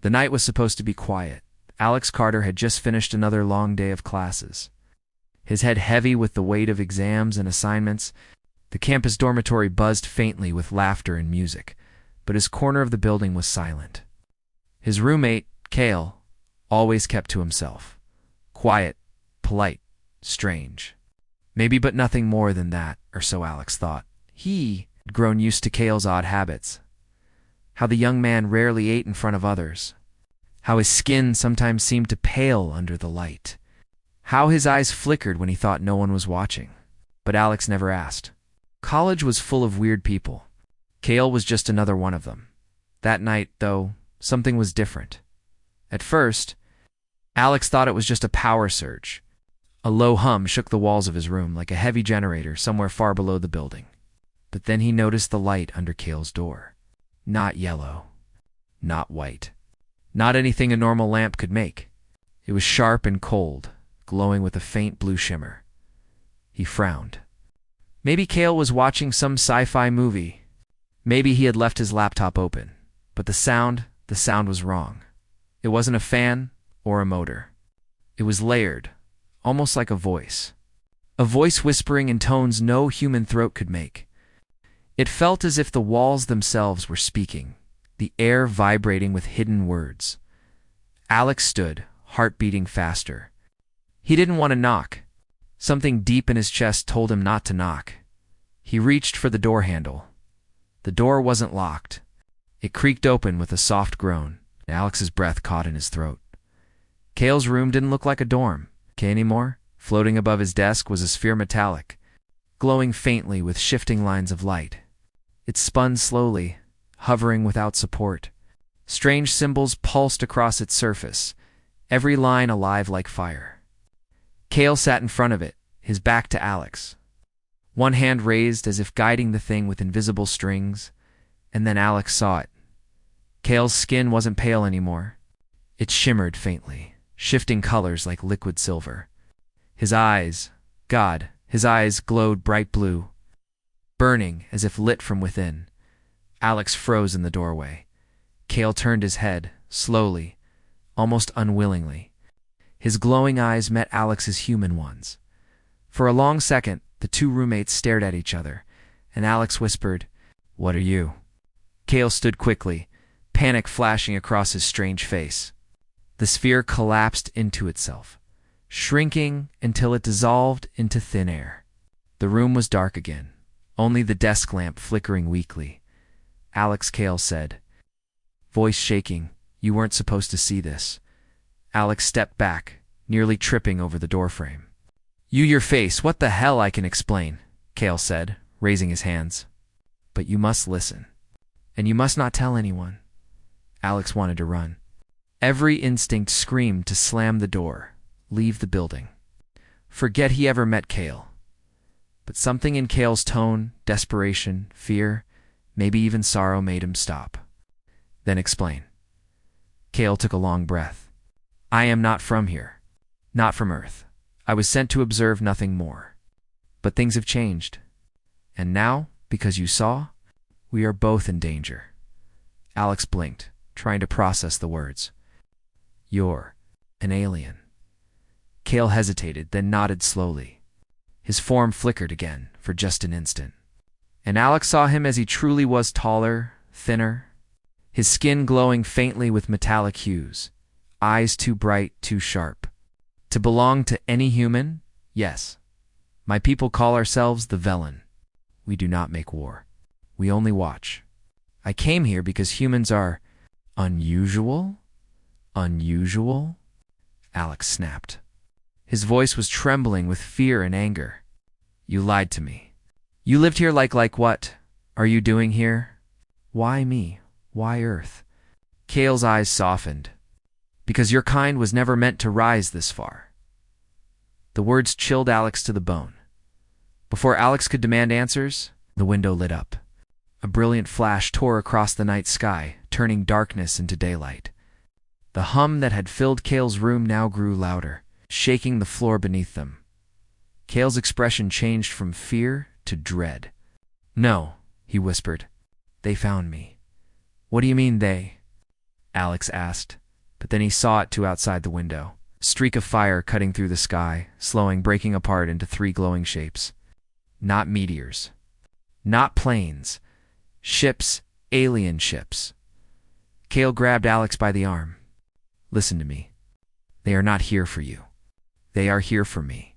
The night was supposed to be quiet. Alex Carter had just finished another long day of classes. His head heavy with the weight of exams and assignments, the campus dormitory buzzed faintly with laughter and music, but his corner of the building was silent. His roommate, Kael, always kept to himself. Quiet, polite, strange. Maybe but nothing more than that, or so Alex thought. He had grown used to Kael's odd habits. How the young man rarely ate in front of others. How his skin sometimes seemed to pale under the light. How his eyes flickered when he thought no one was watching. But Alex never asked. College was full of weird people. Kael was just another one of them. That night, though, something was different. At first, Alex thought it was just a power surge. A low hum shook the walls of his room like a heavy generator somewhere far below the building. But then he noticed the light under Kael's door. Not yellow. Not white. Not anything a normal lamp could make. It was sharp and cold, glowing with a faint blue shimmer. He frowned. Maybe Kael was watching some sci-fi movie. Maybe he had left his laptop open. But the sound was wrong. It wasn't a fan or a motor. It was layered, almost like a voice. A voice whispering in tones no human throat could make. It felt as if the walls themselves were speaking, the air vibrating with hidden words. Alex stood, heart beating faster. He didn't want to knock. Something deep in his chest told him not to knock. He reached for the door handle. The door wasn't locked. It creaked open with a soft groan. Alex's breath caught in his throat. Kael's room didn't look like a dorm anymore. Floating above his desk was a sphere metallic, glowing faintly with shifting lines of light. It spun slowly, hovering without support. Strange symbols pulsed across its surface, every line alive like fire. Kael sat in front of it, his back to Alex. One hand raised as if guiding the thing with invisible strings, and then Alex saw it. Kael's skin wasn't pale anymore. It shimmered faintly, shifting colors like liquid silver. His eyes glowed bright blue, burning as if lit from within. Alex froze in the doorway. Kael turned his head, slowly, almost unwillingly. His glowing eyes met Alex's human ones. For a long second, the two roommates stared at each other, and Alex whispered, "What are you?" Kael stood quickly, panic flashing across his strange face. The sphere collapsed into itself, shrinking until it dissolved into thin air. The room was dark again, only the desk lamp flickering weakly. "Alex," Kael said, voice shaking, "you weren't supposed to see this." Alex stepped back, nearly tripping over the doorframe. Your face, what the hell, I can explain," Kael said, raising his hands. "But you must listen. And you must not tell anyone." Alex wanted to run. Every instinct screamed to slam the door, leave the building. Forget he ever met Kael. But something in Kael's tone, desperation, fear, maybe even sorrow made him stop. "Then explain." Kael took a long breath. "I am not from here. Not from Earth. I was sent to observe, nothing more. But things have changed. And now, because you saw, we are both in danger." Alex blinked, trying to process the words. "You're an alien." Kael hesitated, then nodded slowly. His form flickered again, for just an instant. And Alex saw him as he truly was, taller, thinner, his skin glowing faintly with metallic hues, eyes too bright, too sharp. To belong to any human? Yes. My people call ourselves the Velen. We do not make war. We only watch. I came here because humans are unusual? Unusual? Alex snapped. His voice was trembling with fear and anger. "You lied to me. You lived here like what are you doing here? Why me? Why Earth?" Kael's eyes softened. "Because your kind was never meant to rise this far." The words chilled Alex to the bone. Before Alex could demand answers, the window lit up. A brilliant flash tore across the night sky, turning darkness into daylight. The hum that had filled Kael's room now grew louder, shaking the floor beneath them. Kael's expression changed from fear to dread. "No," he whispered. "They found me." "What do you mean, they?" Alex asked, but then he saw it too outside the window. A streak of fire cutting through the sky, slowing, breaking apart into 3 glowing shapes. Not meteors. Not planes. Ships, alien ships. Kael grabbed Alex by the arm. Listen to me. They are not here for you. They are here for me.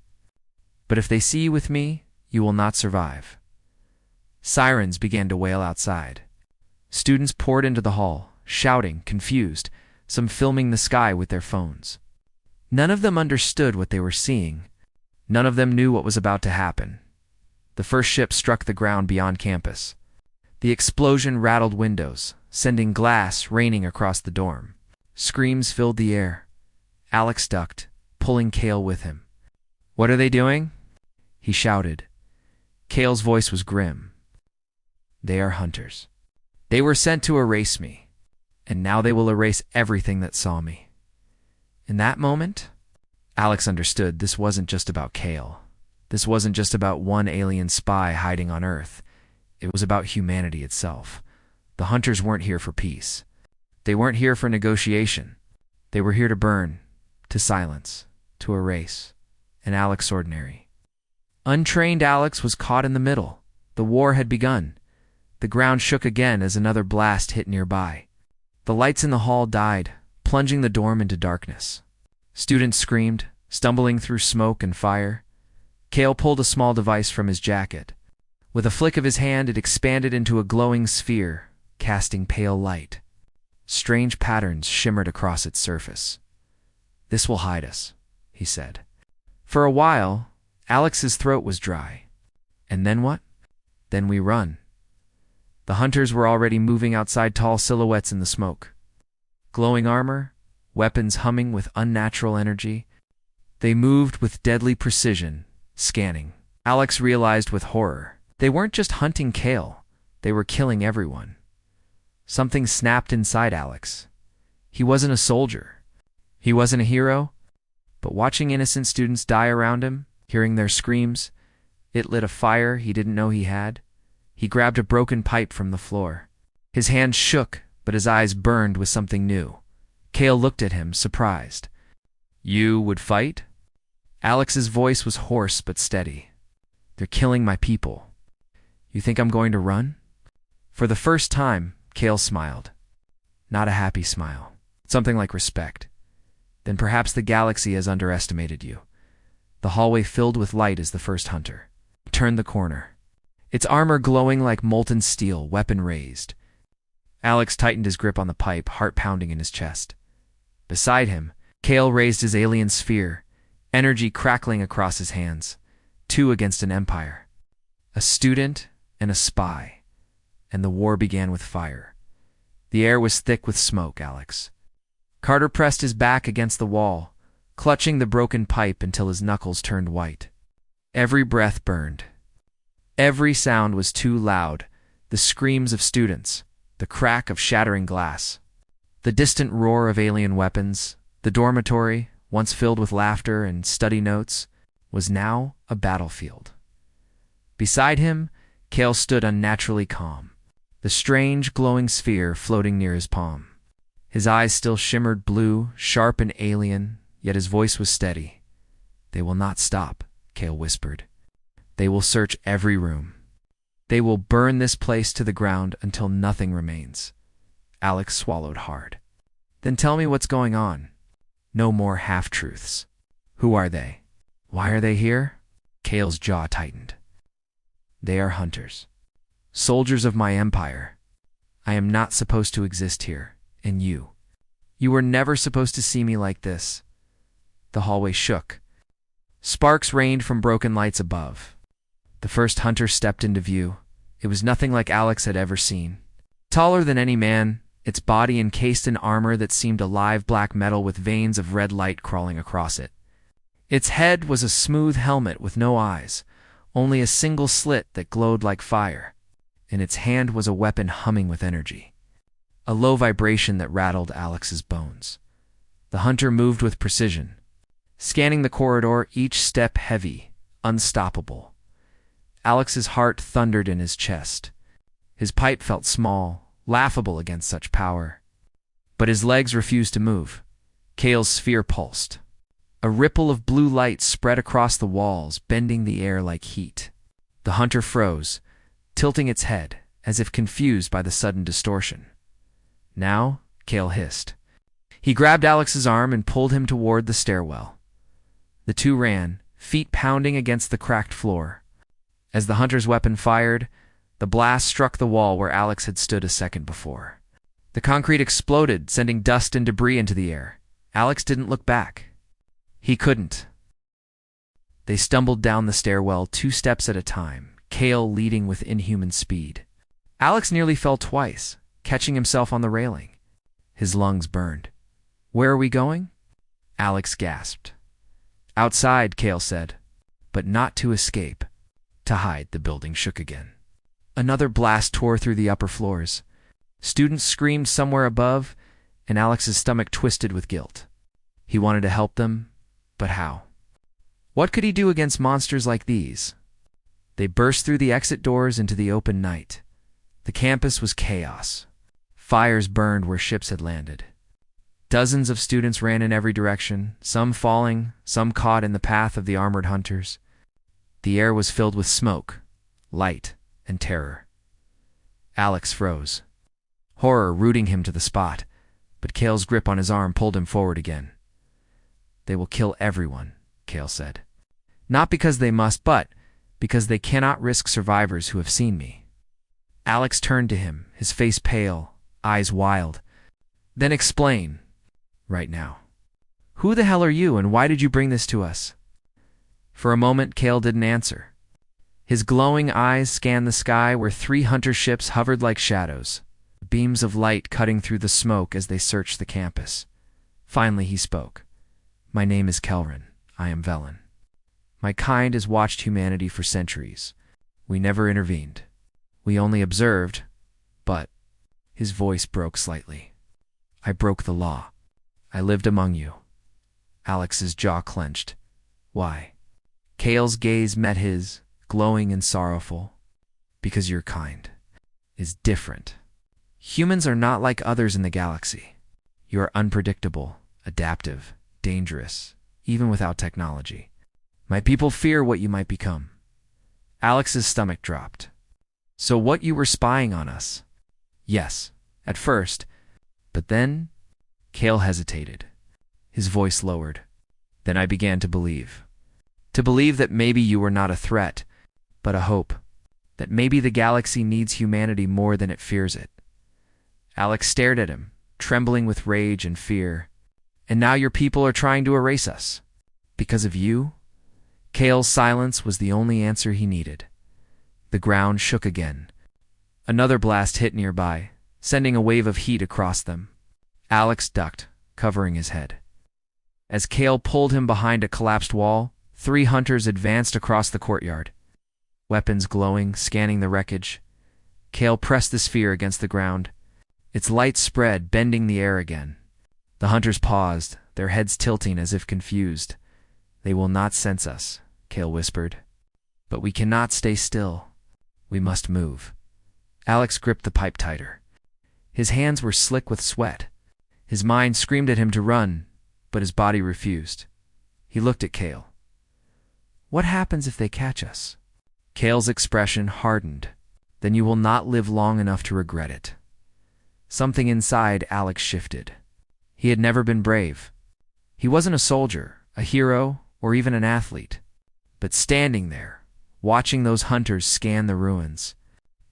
But if they see you with me, you will not survive. Sirens began to wail outside. Students poured into the hall, shouting, confused, some filming the sky with their phones. None of them understood what they were seeing. None of them knew what was about to happen. The first ship struck the ground beyond campus. The explosion rattled windows, sending glass raining across the dorm. Screams filled the air. Alex ducked, pulling Kael with him. "What are they doing?" he shouted. Kael's voice was grim. "They are hunters. They were sent to erase me, and now they will erase everything that saw me." In that moment, Alex understood this wasn't just about Kael. This wasn't just about one alien spy hiding on Earth. It was about humanity itself. The hunters weren't here for peace. They weren't here for negotiation. They were here to burn, to silence, to erase. And Alex ordinary. Untrained Alex was caught in the middle. The war had begun. The ground shook again as another blast hit nearby. The lights in the hall died, plunging the dorm into darkness. Students screamed, stumbling through smoke and fire. Kael pulled a small device from his jacket. With a flick of his hand, it expanded into a glowing sphere, casting pale light. Strange patterns shimmered across its surface. "This will hide us," he said. For a while, Alex's throat was dry. And then what? Then we run. The hunters were already moving outside, tall silhouettes in the smoke. Glowing armor, weapons humming with unnatural energy. They moved with deadly precision, scanning. Alex realized with horror. They weren't just hunting Kael. They were killing everyone. Something snapped inside Alex. He wasn't a soldier. He wasn't a hero. But watching innocent students die around him, hearing their screams, it lit a fire he didn't know he had. He grabbed a broken pipe from the floor. His hand shook, but his eyes burned with something new. Kael looked at him, surprised. "You would fight?" Alex's voice was hoarse but steady. "They're killing my people. You think I'm going to run?" For the first time, Kael smiled. Not a happy smile. Something like respect. "Then perhaps the galaxy has underestimated you." The hallway filled with light as the first hunter turned the corner. Its armor glowing like molten steel, weapon raised. Alex tightened his grip on the pipe, heart pounding in his chest. Beside him, Kael raised his alien sphere, energy crackling across his hands. 2 against an empire. A student and a spy. And the war began with fire. The air was thick with smoke, Alex. Carter pressed his back against the wall, clutching the broken pipe until his knuckles turned white. Every breath burned. Every sound was too loud. The screams of students, the crack of shattering glass, the distant roar of alien weapons. The dormitory, once filled with laughter and study notes, was now a battlefield. Beside him, Kael stood unnaturally calm, the strange glowing sphere floating near his palm. His eyes still shimmered blue, sharp and alien, yet his voice was steady. "They will not stop," Kael whispered. "They will search every room. They will burn this place to the ground until nothing remains." Alex swallowed hard. "Then tell me what's going on. No more half-truths. Who are they? Why are they here?" Kael's jaw tightened. "They are hunters. Soldiers of my empire. I am not supposed to exist here, and you. You were never supposed to see me like this." The hallway shook. Sparks rained from broken lights above. The first hunter stepped into view. It was nothing like Alex had ever seen. Taller than any man, its body encased in armor that seemed alive black metal with veins of red light crawling across it. Its head was a smooth helmet with no eyes, only a single slit that glowed like fire. In its hand was a weapon humming with energy. A low vibration that rattled Alex's bones. The hunter moved with precision, scanning the corridor, each step heavy, unstoppable. Alex's heart thundered in his chest. His pipe felt small, laughable against such power. but his legs refused to move. Kael's sphere pulsed. A ripple of blue light spread across the walls, bending the air like heat. The hunter froze, tilting its head, as if confused by the sudden distortion. "Now?" Kael hissed. He grabbed Alex's arm and pulled him toward the stairwell. The two ran, feet pounding against the cracked floor. As the hunter's weapon fired, the blast struck the wall where Alex had stood a second before. The concrete exploded, sending dust and debris into the air. Alex didn't look back. He couldn't. They stumbled down the stairwell 2 steps at a time, Kael leading with inhuman speed. Alex nearly fell twice, catching himself on the railing. His lungs burned. "Where are we going?" Alex gasped. "Outside," Kael said. "But not to escape. To hide." The building shook again. Another blast tore through the upper floors. Students screamed somewhere above, and Alex's stomach twisted with guilt. He wanted to help them, but how? What could he do against monsters like these? They burst through the exit doors into the open night. The campus was chaos. Fires burned where ships had landed. Dozens of students ran in every direction, some falling, some caught in the path of the armored hunters. The air was filled with smoke, light, and terror. Alex froze, horror rooting him to the spot, but Kael's grip on his arm pulled him forward again. "They will kill everyone," Kael said. "Not because they must, but because they cannot risk survivors who have seen me." Alex turned to him, his face pale, eyes wild. "Then explain, right now. Who the hell are you, and why did you bring this to us?" For a moment, Kael didn't answer. His glowing eyes scanned the sky where 3 hunter ships hovered like shadows, beams of light cutting through the smoke as they searched the campus. Finally, he spoke. "My name is Kelrin. I am Velen. My kind has watched humanity for centuries. We never intervened. We only observed, but—" His voice broke slightly. "I broke the law. I lived among you." Alex's jaw clenched. "Why?" Kael's gaze met his, glowing and sorrowful. "Because your kind is different. Humans are not like others in the galaxy. You are unpredictable, adaptive, dangerous, even without technology. My people fear what you might become." Alex's stomach dropped. "So what, you were spying on us?" "Yes, at first. But then—" Kael hesitated. His voice lowered. "Then I began to believe. To believe that maybe you were not a threat, but a hope. That maybe the galaxy needs humanity more than it fears it." Alex stared at him, trembling with rage and fear. "And now your people are trying to erase us. Because of you?" Kael's silence was the only answer he needed. The ground shook again. Another blast hit nearby, sending a wave of heat across them. Alex ducked, covering his head. As Kael pulled him behind a collapsed wall, 3 hunters advanced across the courtyard. Weapons glowing, scanning the wreckage. Kael pressed the sphere against the ground. Its light spread, bending the air again. The hunters paused, their heads tilting as if confused. "They will not sense us," Kael whispered. "But we cannot stay still. We must move." Alex gripped the pipe tighter. His hands were slick with sweat. His mind screamed at him to run, but his body refused. He looked at Kael. "What happens if they catch us?" Kael's expression hardened. "Then you will not live long enough to regret it." Something inside Alex shifted. He had never been brave. He wasn't a soldier, a hero, or even an athlete. But standing there, watching those hunters scan the ruins,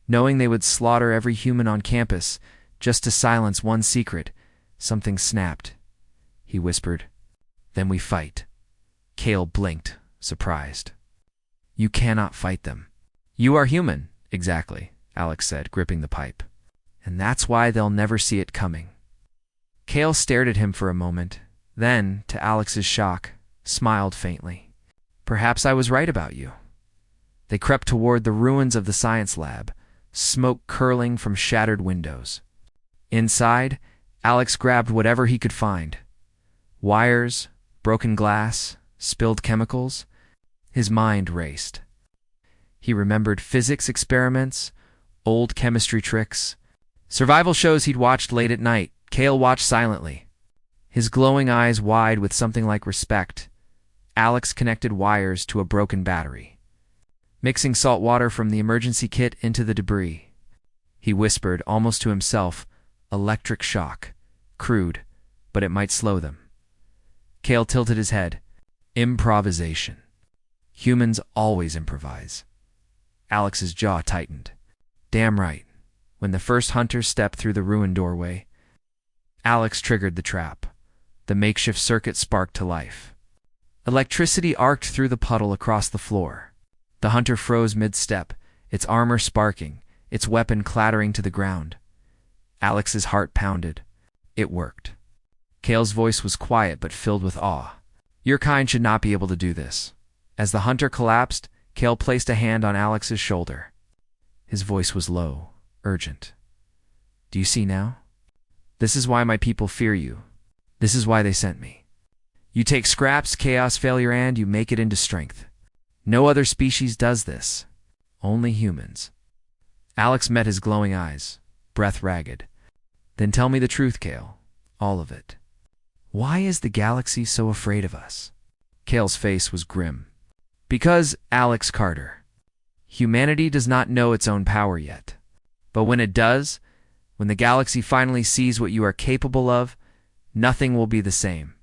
knowing they would slaughter every human on campus just to silence one secret, something snapped. He whispered, "Then we fight." Kael blinked, surprised. "You cannot fight them." "You are human." "Exactly," Alex said, gripping the pipe. "And that's why they'll never see it coming." Kael stared at him for a moment, then, to Alex's shock, smiled faintly. "Perhaps I was right about you." They crept toward the ruins of the science lab, smoke curling from shattered windows. Inside, Alex grabbed whatever he could find. Wires, broken glass, spilled chemicals. His mind raced. He remembered physics experiments, old chemistry tricks, survival shows he'd watched late at night, Kael watched silently, his glowing eyes wide with something like respect. Alex connected wires to a broken battery, mixing salt water from the emergency kit into the debris. He whispered, almost to himself, "Electric shock. Crude, but it might slow them." Kael tilted his head. "Improvisation. Humans always improvise." Alex's jaw tightened. Damn right. When the first hunters stepped through the ruined doorway, Alex triggered the trap. The makeshift circuit sparked to life. Electricity arced through the puddle across the floor. The hunter froze mid-step, its armor sparking, its weapon clattering to the ground. Alex's heart pounded. It worked. Kael's voice was quiet but filled with awe. "Your kind should not be able to do this." As the hunter collapsed, Kael placed a hand on Alex's shoulder. His voice was low, urgent. "Do you see now? This is why my people fear you. This is why they sent me. You take scraps, chaos, failure, and you make it into strength. No other species does this. Only humans." Alex met his glowing eyes, breath ragged. "Then tell me the truth, Kael. All of it. Why is the galaxy so afraid of us?" Kael's face was grim. "Because, Alex Carter, humanity does not know its own power yet. But when it does, when the galaxy finally sees what you are capable of, nothing will be the same."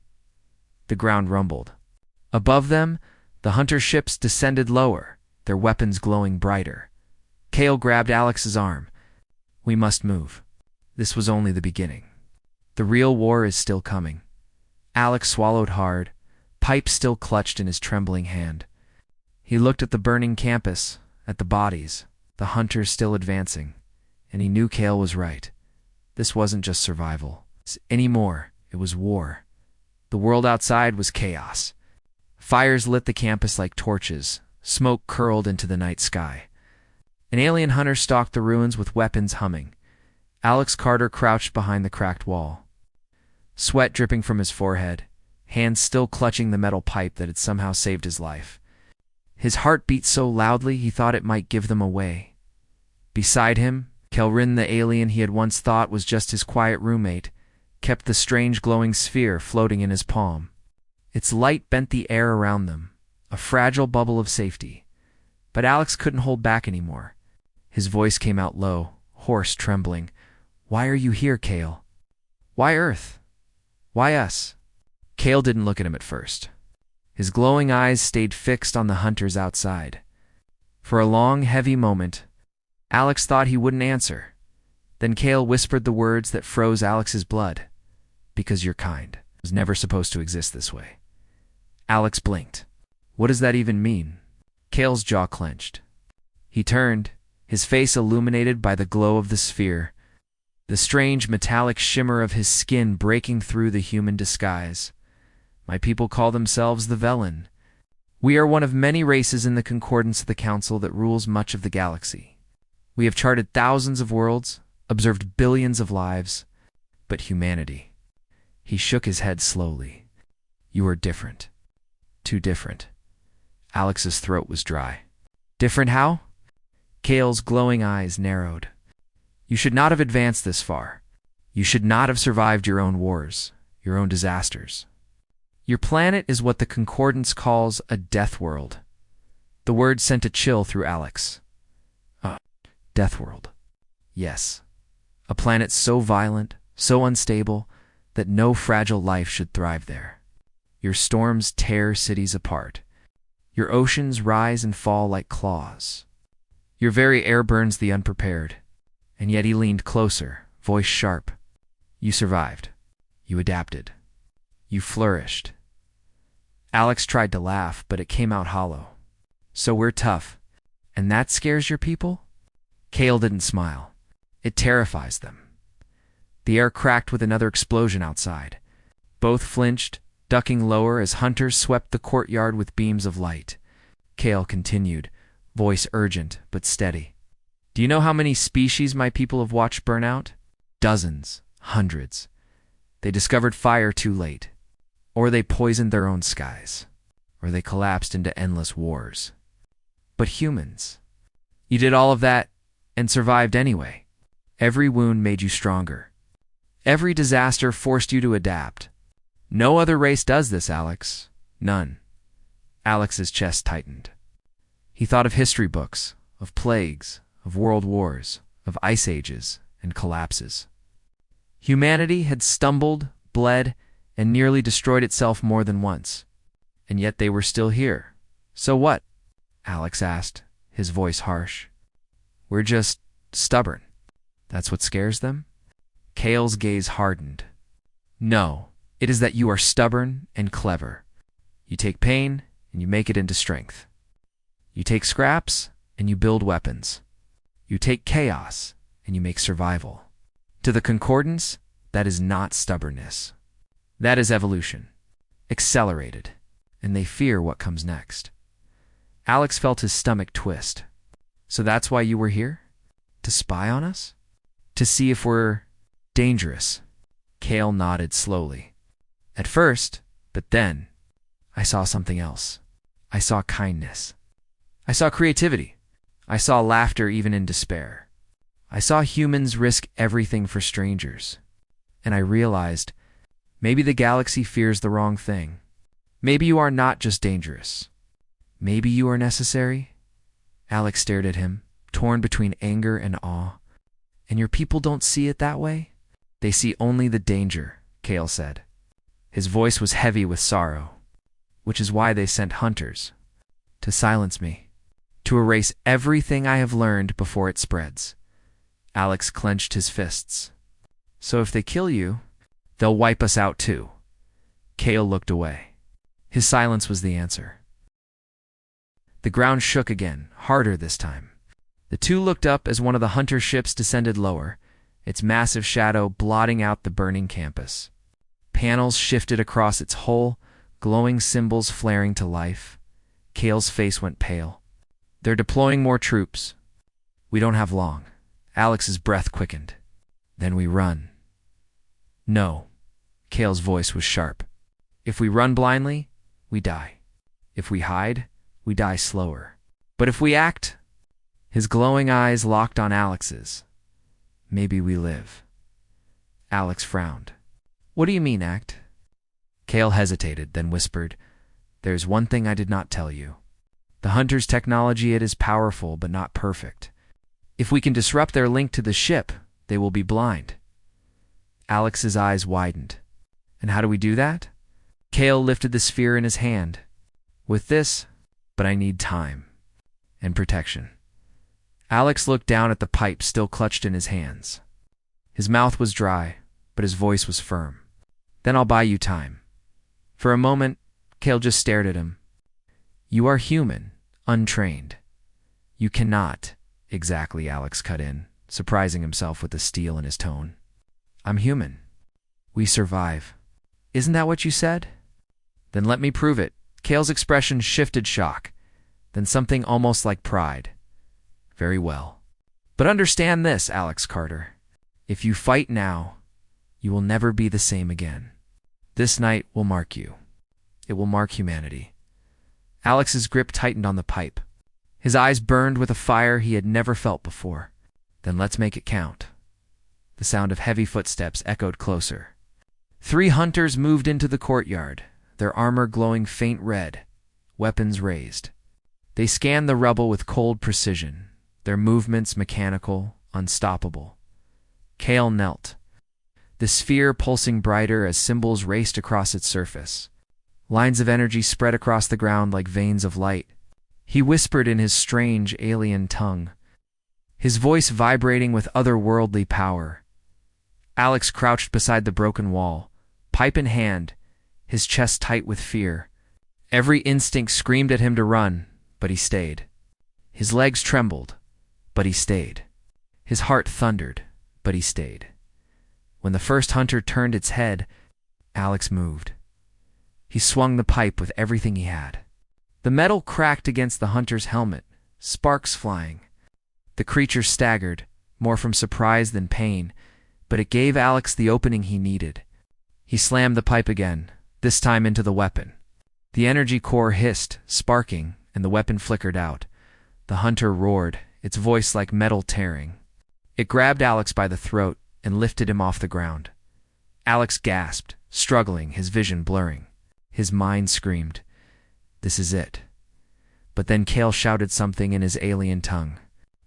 The ground rumbled. Above them, the hunter ships descended lower, their weapons glowing brighter. Kael grabbed Alex's arm. "We must move. This was only the beginning. The real war is still coming." Alex swallowed hard, pipe still clutched in his trembling hand. He looked at the burning campus, at the bodies, the hunters still advancing, and he knew Kael was right. This wasn't just survival anymore, it was war. The world outside was chaos. Fires lit the campus like torches, smoke curled into the night sky. An alien hunter stalked the ruins with weapons humming. Alex Carter crouched behind the cracked wall, sweat dripping from his forehead, hands still clutching the metal pipe that had somehow saved his life. His heart beat so loudly he thought it might give them away. Beside him, Kelrin, the alien he had once thought was just his quiet roommate, kept the strange glowing sphere floating in his palm. Its light bent the air around them, a fragile bubble of safety. But Alex couldn't hold back anymore. His voice came out low, hoarse, trembling. "Why are you here, Kael? Why Earth? Why us?" Kael didn't look at him at first. His glowing eyes stayed fixed on the hunters outside. For a long, heavy moment, Alex thought he wouldn't answer. Then Kael whispered the words that froze Alex's blood. "Because your kind was never supposed to exist this way." Alex blinked. "What does that even mean?" Kael's jaw clenched. He turned, his face illuminated by the glow of the sphere, the strange metallic shimmer of his skin breaking through the human disguise. "My people call themselves the Velen. We are one of many races in the concordance of the Council that rules much of the galaxy. We have charted thousands of worlds, observed billions of lives, but humanity." He shook his head slowly. "You are different. Too different." Alex's throat was dry. "Different how?" Kael's glowing eyes narrowed. "You should not have advanced this far. You should not have survived your own wars, your own disasters. Your planet is what the Concordance calls a death world." The word sent a chill through Alex. A death world. Yes. A planet so violent, so unstable, that no fragile life should thrive there. Your storms tear cities apart. Your oceans rise and fall like claws. Your very air burns the unprepared. And yet he leaned closer, voice sharp. "You survived. You adapted. You flourished." Alex tried to laugh, but it came out hollow. "So we're tough. And that scares your people?" Kael didn't smile. "It terrifies them." The air cracked with another explosion outside. Both flinched, ducking lower as hunters swept the courtyard with beams of light. Kael continued, voice urgent but steady. "Do you know how many species my people have watched burn out? Dozens, hundreds. They discovered fire too late. Or they poisoned their own skies. Or they collapsed into endless wars. But humans, you did all of that and survived anyway. Every wound made you stronger. Every disaster forced you to adapt. No other race does this, Alex. None. Alex's chest tightened. He thought of history books, of plagues, of world wars, of ice ages and collapses. Humanity had stumbled, bled, and nearly destroyed itself more than once. And yet they were still here. So what? Alex asked, his voice harsh. We're just stubborn. That's what scares them? Kael's gaze hardened. No, it is that you are stubborn and clever. You take pain and you make it into strength. You take scraps and you build weapons. You take chaos and you make survival. To the Concordance, that is not stubbornness. That is evolution. Accelerated. And they fear what comes next. Alex felt his stomach twist. So that's why you were here? To spy on us? To see if we're dangerous? Kael nodded slowly. At first, but then, I saw something else. I saw kindness. I saw creativity. I saw laughter even in despair. I saw humans risk everything for strangers. And I realized, maybe the galaxy fears the wrong thing. Maybe you are not just dangerous. Maybe you are necessary? Alex stared at him, torn between anger and awe. And your people don't see it that way? They see only the danger, Kael said. His voice was heavy with sorrow. Which is why they sent hunters. To silence me. To erase everything I have learned before it spreads. Alex clenched his fists. So if they kill you, they'll wipe us out too. Kael looked away. His silence was the answer. The ground shook again, harder this time. The two looked up as one of the hunter ships descended lower, its massive shadow blotting out the burning campus. Panels shifted across its hull, glowing symbols flaring to life. Kael's face went pale. They're deploying more troops. We don't have long. Alex's breath quickened. Then we run. No. Kael's voice was sharp. If we run blindly, we die. If we hide, we die slower. But if we act, his glowing eyes locked on Alex's. Maybe we live. Alex frowned. What do you mean, act? Kael hesitated, then whispered, There's one thing I did not tell you. The hunter's technology, it is powerful, but not perfect. If we can disrupt their link to the ship, they will be blind. Alex's eyes widened. And how do we do that? Kael lifted the sphere in his hand. With this, but I need time. And protection. Alex looked down at the pipe still clutched in his hands. His mouth was dry, but his voice was firm. Then I'll buy you time. For a moment, Kael just stared at him. You are human, untrained. You cannot, exactly, Alex cut in, surprising himself with the steel in his tone. I'm human. We survive. Isn't that what you said? Then let me prove it. Kael's expression shifted shock, then something almost like pride. Very well. But understand this, Alex Carter. If you fight now, you will never be the same again. This night will mark you. It will mark humanity. Alex's grip tightened on the pipe. His eyes burned with a fire he had never felt before. Then let's make it count. The sound of heavy footsteps echoed closer. 3 hunters moved into the courtyard, their armor glowing faint red, weapons raised. They scanned the rubble with cold precision, their movements mechanical, unstoppable. Kael knelt, the sphere pulsing brighter as symbols raced across its surface. Lines of energy spread across the ground like veins of light. He whispered in his strange alien tongue, his voice vibrating with otherworldly power. Alex crouched beside the broken wall, pipe in hand, his chest tight with fear. Every instinct screamed at him to run, but he stayed. His legs trembled, but he stayed. His heart thundered, but he stayed. When the first hunter turned its head, Alex moved. He swung the pipe with everything he had. The metal cracked against the hunter's helmet, sparks flying. The creature staggered, more from surprise than pain, but it gave Alex the opening he needed. He slammed the pipe again, this time into the weapon. The energy core hissed, sparking, and the weapon flickered out. The hunter roared, its voice like metal tearing. It grabbed Alex by the throat and lifted him off the ground. Alex gasped, struggling, his vision blurring. His mind screamed, "This is it." But then Kael shouted something in his alien tongue.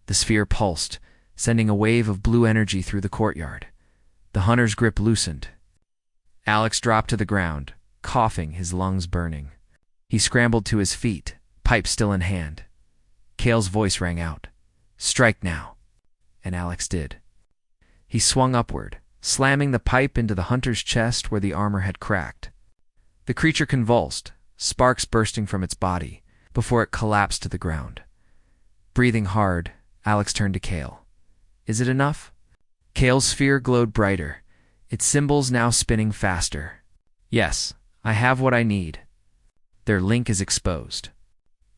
The sphere pulsed, sending a wave of blue energy through the courtyard. The hunter's grip loosened. Alex dropped to the ground, coughing, his lungs burning. He scrambled to his feet, pipe still in hand. Kael's voice rang out, "Strike now." And Alex did. He swung upward, slamming the pipe into the hunter's chest where the armor had cracked. The creature convulsed, sparks bursting from its body, before it collapsed to the ground. Breathing hard, Alex turned to Kael. "Is it enough?" Kael's sphere glowed brighter, its symbols now spinning faster. "Yes, I have what I need." Their link is exposed.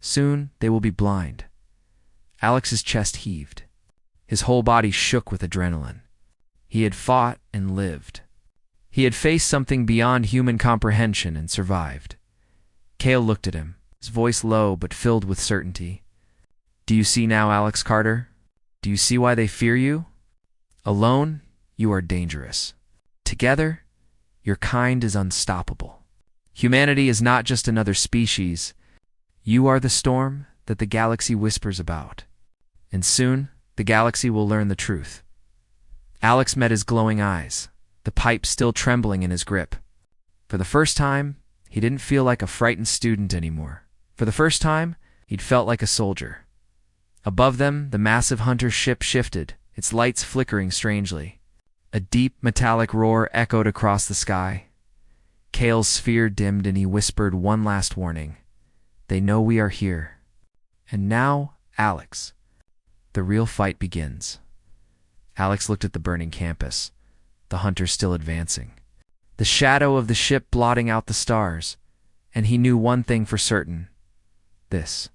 Soon they will be blind. Alex's chest heaved. His whole body shook with adrenaline. He had fought and lived. He had faced something beyond human comprehension and survived. Kael looked at him, his voice low but filled with certainty. "Do you see now, Alex Carter? Do you see why they fear you? Alone, you are dangerous. Together, your kind is unstoppable. Humanity is not just another species. You are the storm that the galaxy whispers about. And soon, the galaxy will learn the truth." Alex met his glowing eyes, the pipe still trembling in his grip. For the first time, he didn't feel like a frightened student anymore. For the first time, he'd felt like a soldier. Above them, the massive hunter ship shifted, its lights flickering strangely. A deep, metallic roar echoed across the sky. Kael's sphere dimmed and he whispered one last warning. "They know we are here. And now, Alex, the real fight begins." Alex looked at the burning campus, the hunter still advancing. The shadow of the ship blotting out the stars, and he knew one thing for certain. This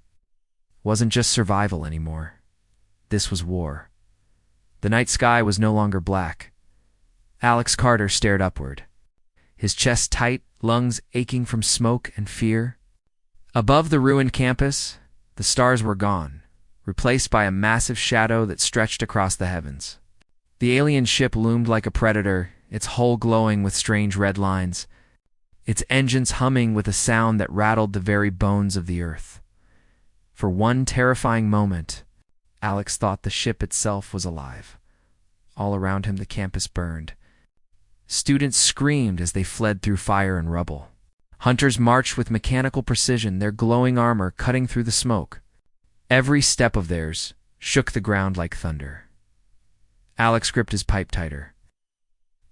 wasn't just survival anymore. This was war. The night sky was no longer black. Alex Carter stared upward, his chest tight, lungs aching from smoke and fear. Above the ruined campus, the stars were gone, replaced by a massive shadow that stretched across the heavens. The alien ship loomed like a predator, its hull glowing with strange red lines, its engines humming with a sound that rattled the very bones of the earth. For one terrifying moment, Alex thought the ship itself was alive. All around him the campus burned. Students screamed as they fled through fire and rubble. Hunters marched with mechanical precision, their glowing armor cutting through the smoke. Every step of theirs shook the ground like thunder. Alex gripped his pipe tighter,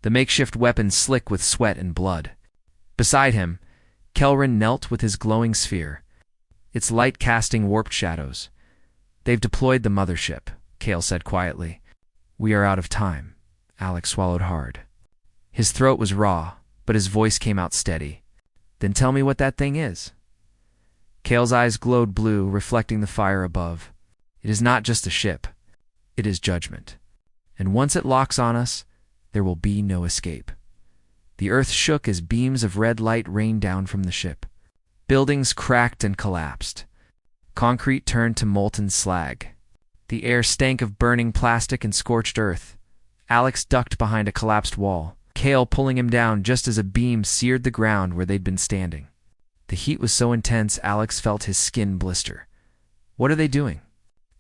the makeshift weapon slick with sweat and blood. Beside him, Kelrin knelt with his glowing sphere, its light casting warped shadows. "They've deployed the mothership," Kael said quietly. "We are out of time." Alex swallowed hard. His throat was raw, but his voice came out steady. "Then tell me what that thing is." Kael's eyes glowed blue, reflecting the fire above. "It is not just a ship. It is judgment. And once it locks on us, there will be no escape." The earth shook as beams of red light rained down from the ship. Buildings cracked and collapsed. Concrete turned to molten slag. The air stank of burning plastic and scorched earth. Alex ducked behind a collapsed wall, Kael pulling him down just as a beam seared the ground where they'd been standing. The heat was so intense Alex felt his skin blister. "What are they doing?"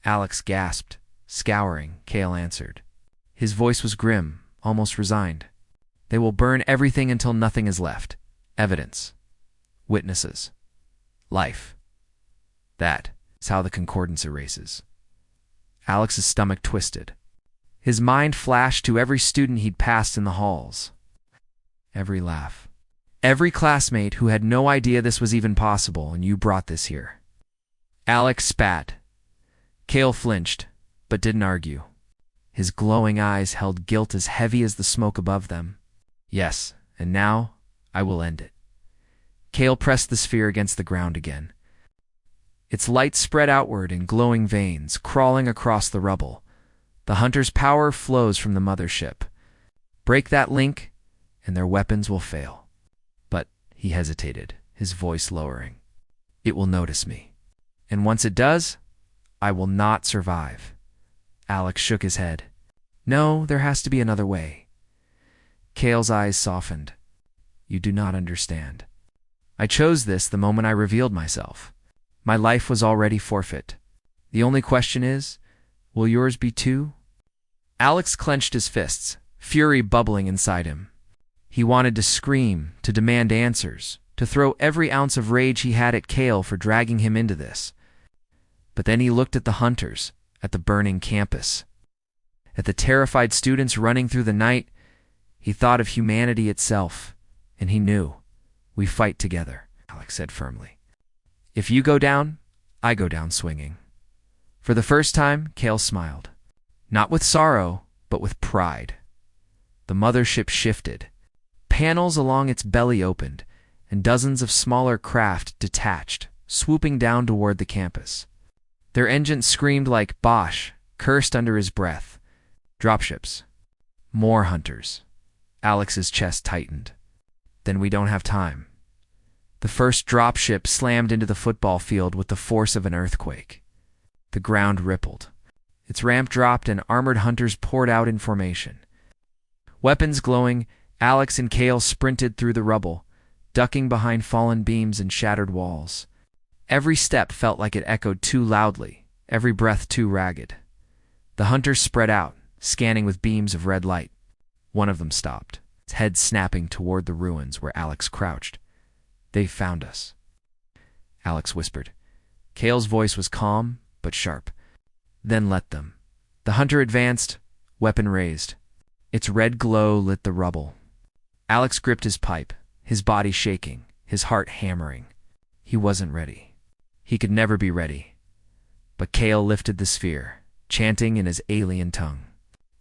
Alex gasped, scouring. Kael answered. His voice was grim, almost resigned. "They will burn everything until nothing is left. Evidence. Witnesses. Life. That is how the concordance erases." Alex's stomach twisted. His mind flashed to every student he'd passed in the halls. Every laugh. Every classmate who had no idea this was even possible, and you brought this here. Alex spat. Kael flinched, but didn't argue. His glowing eyes held guilt as heavy as the smoke above them. "Yes, and now I will end it." Kael pressed the sphere against the ground again. Its light spread outward in glowing veins, crawling across the rubble. The hunter's power flows from the mothership. Break that link, and their weapons will fail. But he hesitated, his voice lowering. "It will notice me. And once it does, I will not survive." Alex shook his head. "No, there has to be another way." Kael's eyes softened. You do not understand. I chose this the moment I revealed myself. My life was already forfeit. The only question is, will yours be too? Alex clenched his fists, fury bubbling inside him. He wanted to scream, to demand answers, to throw every ounce of rage he had at Kael for dragging him into this. But then he looked at the hunters, at the burning campus, at the terrified students running through the night. He thought of humanity itself, and he knew. We fight together, Alex said firmly. If you go down, I go down swinging. For the first time, Kael smiled. Not with sorrow, but with pride. The mothership shifted. Panels along its belly opened, and dozens of smaller craft detached, swooping down toward the campus. Their engines screamed like Bosch, cursed under his breath. Dropships. More hunters. Alex's chest tightened. Then we don't have time. The first dropship slammed into the football field with the force of an earthquake. The ground rippled. Its ramp dropped and armored hunters poured out in formation. Weapons glowing, Alex and Kael sprinted through the rubble, ducking behind fallen beams and shattered walls. Every step felt like it echoed too loudly, every breath too ragged. The hunters spread out, scanning with beams of red light. One of them stopped, its head snapping toward the ruins where Alex crouched. They've found us, Alex whispered. Kael's voice was calm, but sharp. Then let them. The hunter advanced, weapon raised. Its red glow lit the rubble. Alex gripped his pipe, his body shaking, his heart hammering. He wasn't ready. He could never be ready. But Kael lifted the sphere, chanting in his alien tongue.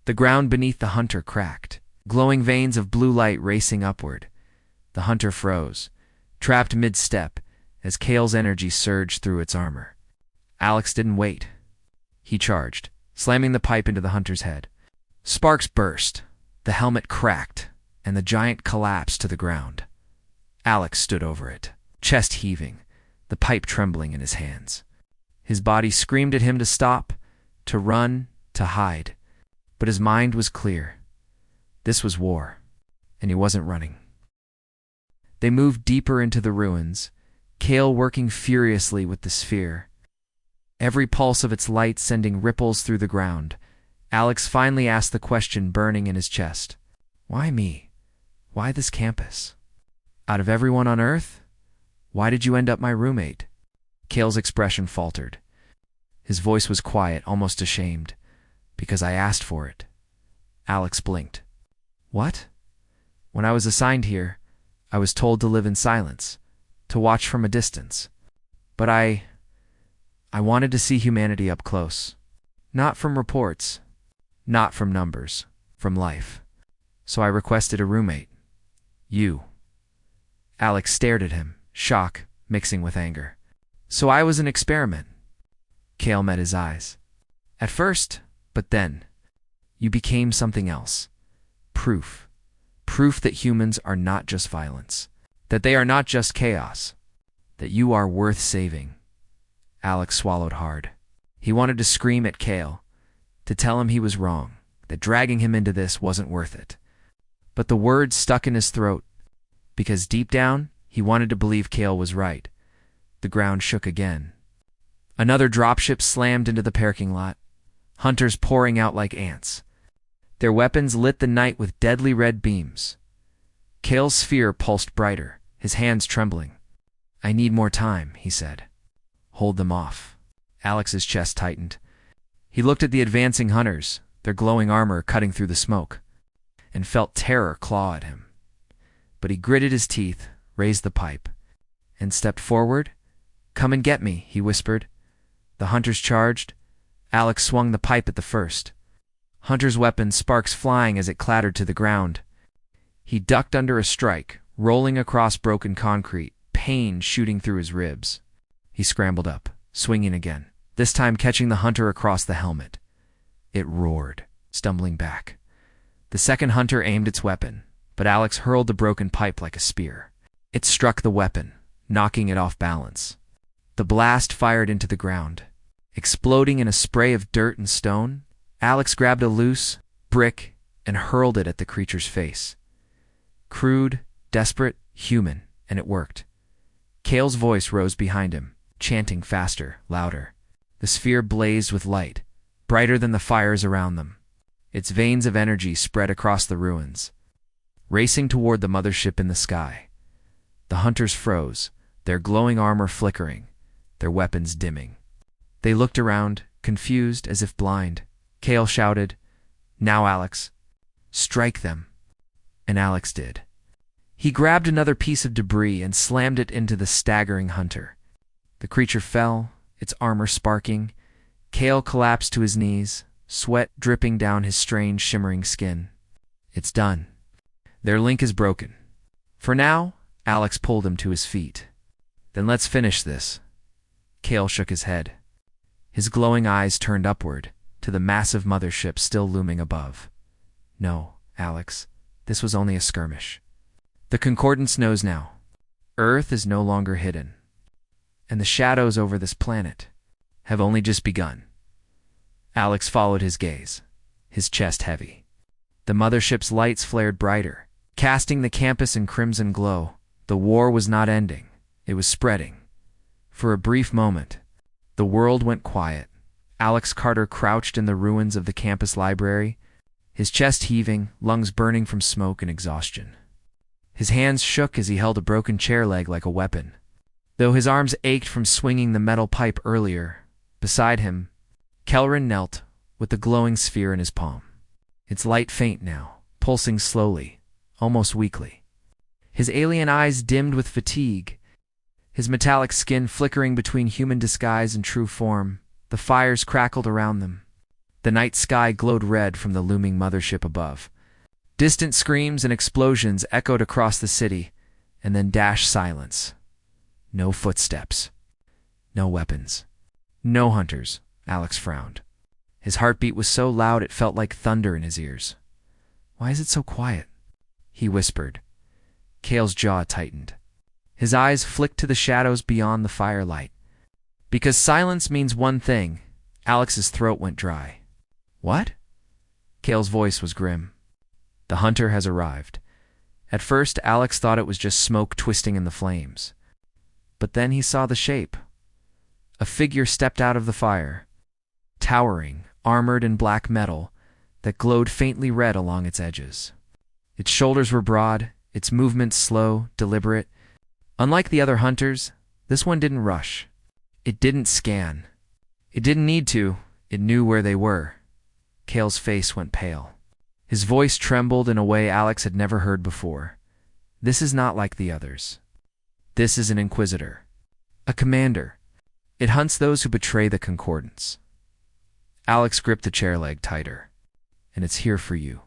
The ground beneath the hunter cracked, glowing veins of blue light racing upward. The hunter froze, trapped mid-step, as Kael's energy surged through its armor. Alex didn't wait. He charged, slamming the pipe into the hunter's head. Sparks burst, the helmet cracked, and the giant collapsed to the ground. Alex stood over it, chest heaving, the pipe trembling in his hands. His body screamed at him to stop, to run, to hide. But his mind was clear. This was war, and he wasn't running. They moved deeper into the ruins, Kael working furiously with the sphere. Every pulse of its light sending ripples through the ground. Alex finally asked the question burning in his chest. Why me? Why this campus? Out of everyone on Earth? Why did you end up my roommate? Kael's expression faltered. His voice was quiet, almost ashamed. Because I asked for it. Alex blinked. What? When I was assigned here, I was told to live in silence, to watch from a distance. But I wanted to see humanity up close. Not from reports, not from numbers, from life. So I requested a roommate. You. Alex stared at him, shock mixing with anger. So I was an experiment. Kael met his eyes. At first, but then, you became something else. Proof. Proof that humans are not just violence. That they are not just chaos. That you are worth saving. Alex swallowed hard. He wanted to scream at Kael, to tell him he was wrong, that dragging him into this wasn't worth it. But the words stuck in his throat, because deep down, he wanted to believe Kael was right. The ground shook again. Another dropship slammed into the parking lot, hunters pouring out like ants. Their weapons lit the night with deadly red beams. Kael's sphere pulsed brighter, his hands trembling. I need more time, he said. Hold them off. Alex's chest tightened. He looked at the advancing hunters, their glowing armor cutting through the smoke, and felt terror claw at him. But he gritted his teeth, raised the pipe, and stepped forward. Come and get me, he whispered. The hunters charged. Alex swung the pipe at the first. Hunter's weapon, sparks flying as it clattered to the ground. He ducked under a strike, rolling across broken concrete, pain shooting through his ribs. He scrambled up, swinging again, this time catching the hunter across the helmet. It roared, stumbling back. The second hunter aimed its weapon, but Alex hurled the broken pipe like a spear. It struck the weapon, knocking it off balance. The blast fired into the ground. Exploding in a spray of dirt and stone, Alex grabbed a loose brick and hurled it at the creature's face. Crude, desperate, human, and it worked. Kael's voice rose behind him, chanting faster, louder. The sphere blazed with light, brighter than the fires around them. Its veins of energy spread across the ruins, racing toward the mothership in the sky. The hunters froze, their glowing armor flickering, their weapons dimming. They looked around, confused, as if blind. Kael shouted, "Now, Alex, strike them." And Alex did. He grabbed another piece of debris and slammed it into the staggering hunter. The creature fell, its armor sparking. Kael collapsed to his knees, sweat dripping down his strange, shimmering skin. It's done. Their link is broken. For now, Alex pulled him to his feet. Then let's finish this. Kael shook his head. His glowing eyes turned upward, to the massive mothership still looming above. No, Alex, this was only a skirmish. The Concordance knows now. Earth is no longer hidden. And the shadows over this planet have only just begun. Alex followed his gaze, his chest heavy. The mothership's lights flared brighter, casting the campus in crimson glow. The war was not ending. It was spreading. For a brief moment, the world went quiet. Alex Carter crouched in the ruins of the campus library, his chest heaving, lungs burning from smoke and exhaustion. His hands shook as he held a broken chair leg like a weapon. Though his arms ached from swinging the metal pipe earlier, beside him, Kelrin knelt, with the glowing sphere in his palm. Its light faint now, pulsing slowly, almost weakly. His alien eyes dimmed with fatigue, his metallic skin flickering between human disguise and true form. The fires crackled around them. The night sky glowed red from the looming mothership above. Distant screams and explosions echoed across the city, and then dashed silence. No footsteps. No weapons. No hunters, Alex frowned. His heartbeat was so loud it felt like thunder in his ears. Why is it so quiet? He whispered. Kael's jaw tightened. His eyes flicked to the shadows beyond the firelight. Because silence means one thing, Alex's throat went dry. What? Kael's voice was grim. The hunter has arrived. At first, Alex thought it was just smoke twisting in the flames. But then he saw the shape. A figure stepped out of the fire, towering, armored in black metal that glowed faintly red along its edges. Its shoulders were broad, its movements slow, deliberate. Unlike the other hunters, this one didn't rush. It didn't scan. It didn't need to. It knew where they were. Kael's face went pale. His voice trembled in a way Alex had never heard before. This is not like the others. This is an Inquisitor. A commander. It hunts those who betray the Concordance. Alex gripped the chair leg tighter. And it's here for you.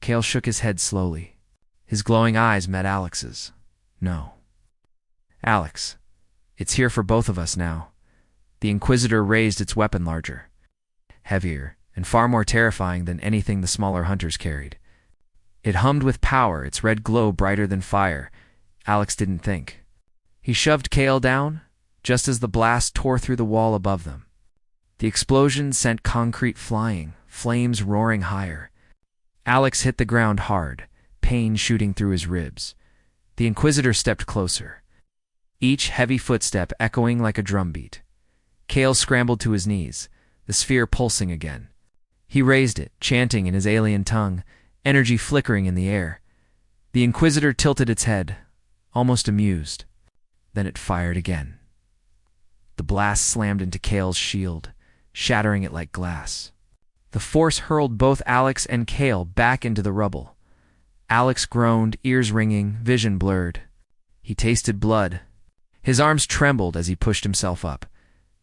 Kael shook his head slowly. His glowing eyes met Alex's. No. Alex, it's here for both of us now. The Inquisitor raised its weapon larger, heavier, and far more terrifying than anything the smaller hunters carried. It hummed with power, its red glow brighter than fire. Alex didn't think. He shoved Kael down, just as the blast tore through the wall above them. The explosion sent concrete flying, flames roaring higher. Alex hit the ground hard, pain shooting through his ribs. The Inquisitor stepped closer, each heavy footstep echoing like a drumbeat. Kael scrambled to his knees, the sphere pulsing again. He raised it, chanting in his alien tongue, energy flickering in the air. The Inquisitor tilted its head, almost amused. Then it fired again. The blast slammed into Kael's shield, shattering it like glass. The force hurled both Alex and Kael back into the rubble. Alex groaned, ears ringing, vision blurred. He tasted blood. His arms trembled as he pushed himself up.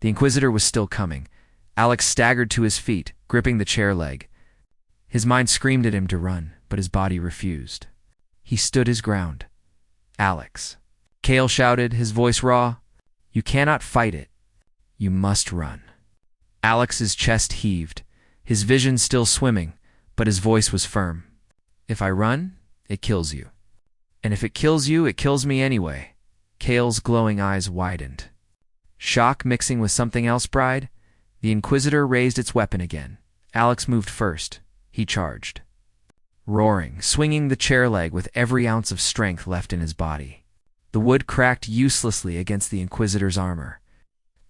The Inquisitor was still coming. Alex staggered to his feet, gripping the chair leg. His mind screamed at him to run, but his body refused. He stood his ground. Alex. Kael shouted, his voice raw. You cannot fight it. You must run. Alex's chest heaved, his vision still swimming, but his voice was firm. If I run, it kills you. And if it kills you, it kills me anyway. Kael's glowing eyes widened. Shock mixing with something else, bride? The Inquisitor raised its weapon again. Alex moved first. He charged. roaring, swinging the chair leg with every ounce of strength left in his body. The wood cracked uselessly against the Inquisitor's armor,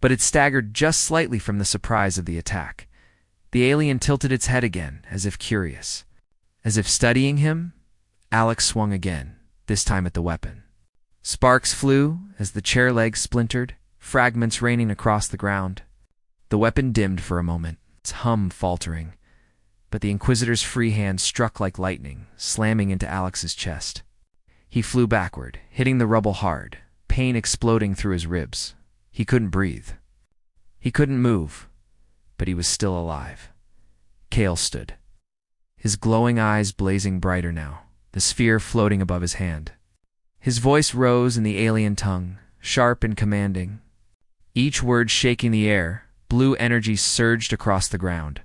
but it staggered just slightly from the surprise of the attack. The alien tilted its head again, as if curious. As if studying him, Alex swung again, this time at the weapon. Sparks flew as the chair leg splintered, fragments raining across the ground. The weapon dimmed for a moment, its hum faltering, but the Inquisitor's free hand struck like lightning, slamming into Alex's chest. He flew backward, hitting the rubble hard, pain exploding through his ribs. He couldn't breathe. He couldn't move, but he was still alive. Kael stood, his glowing eyes blazing brighter now, the sphere floating above his hand. His voice rose in the alien tongue, sharp and commanding. Each word shaking the air, blue energy surged across the ground.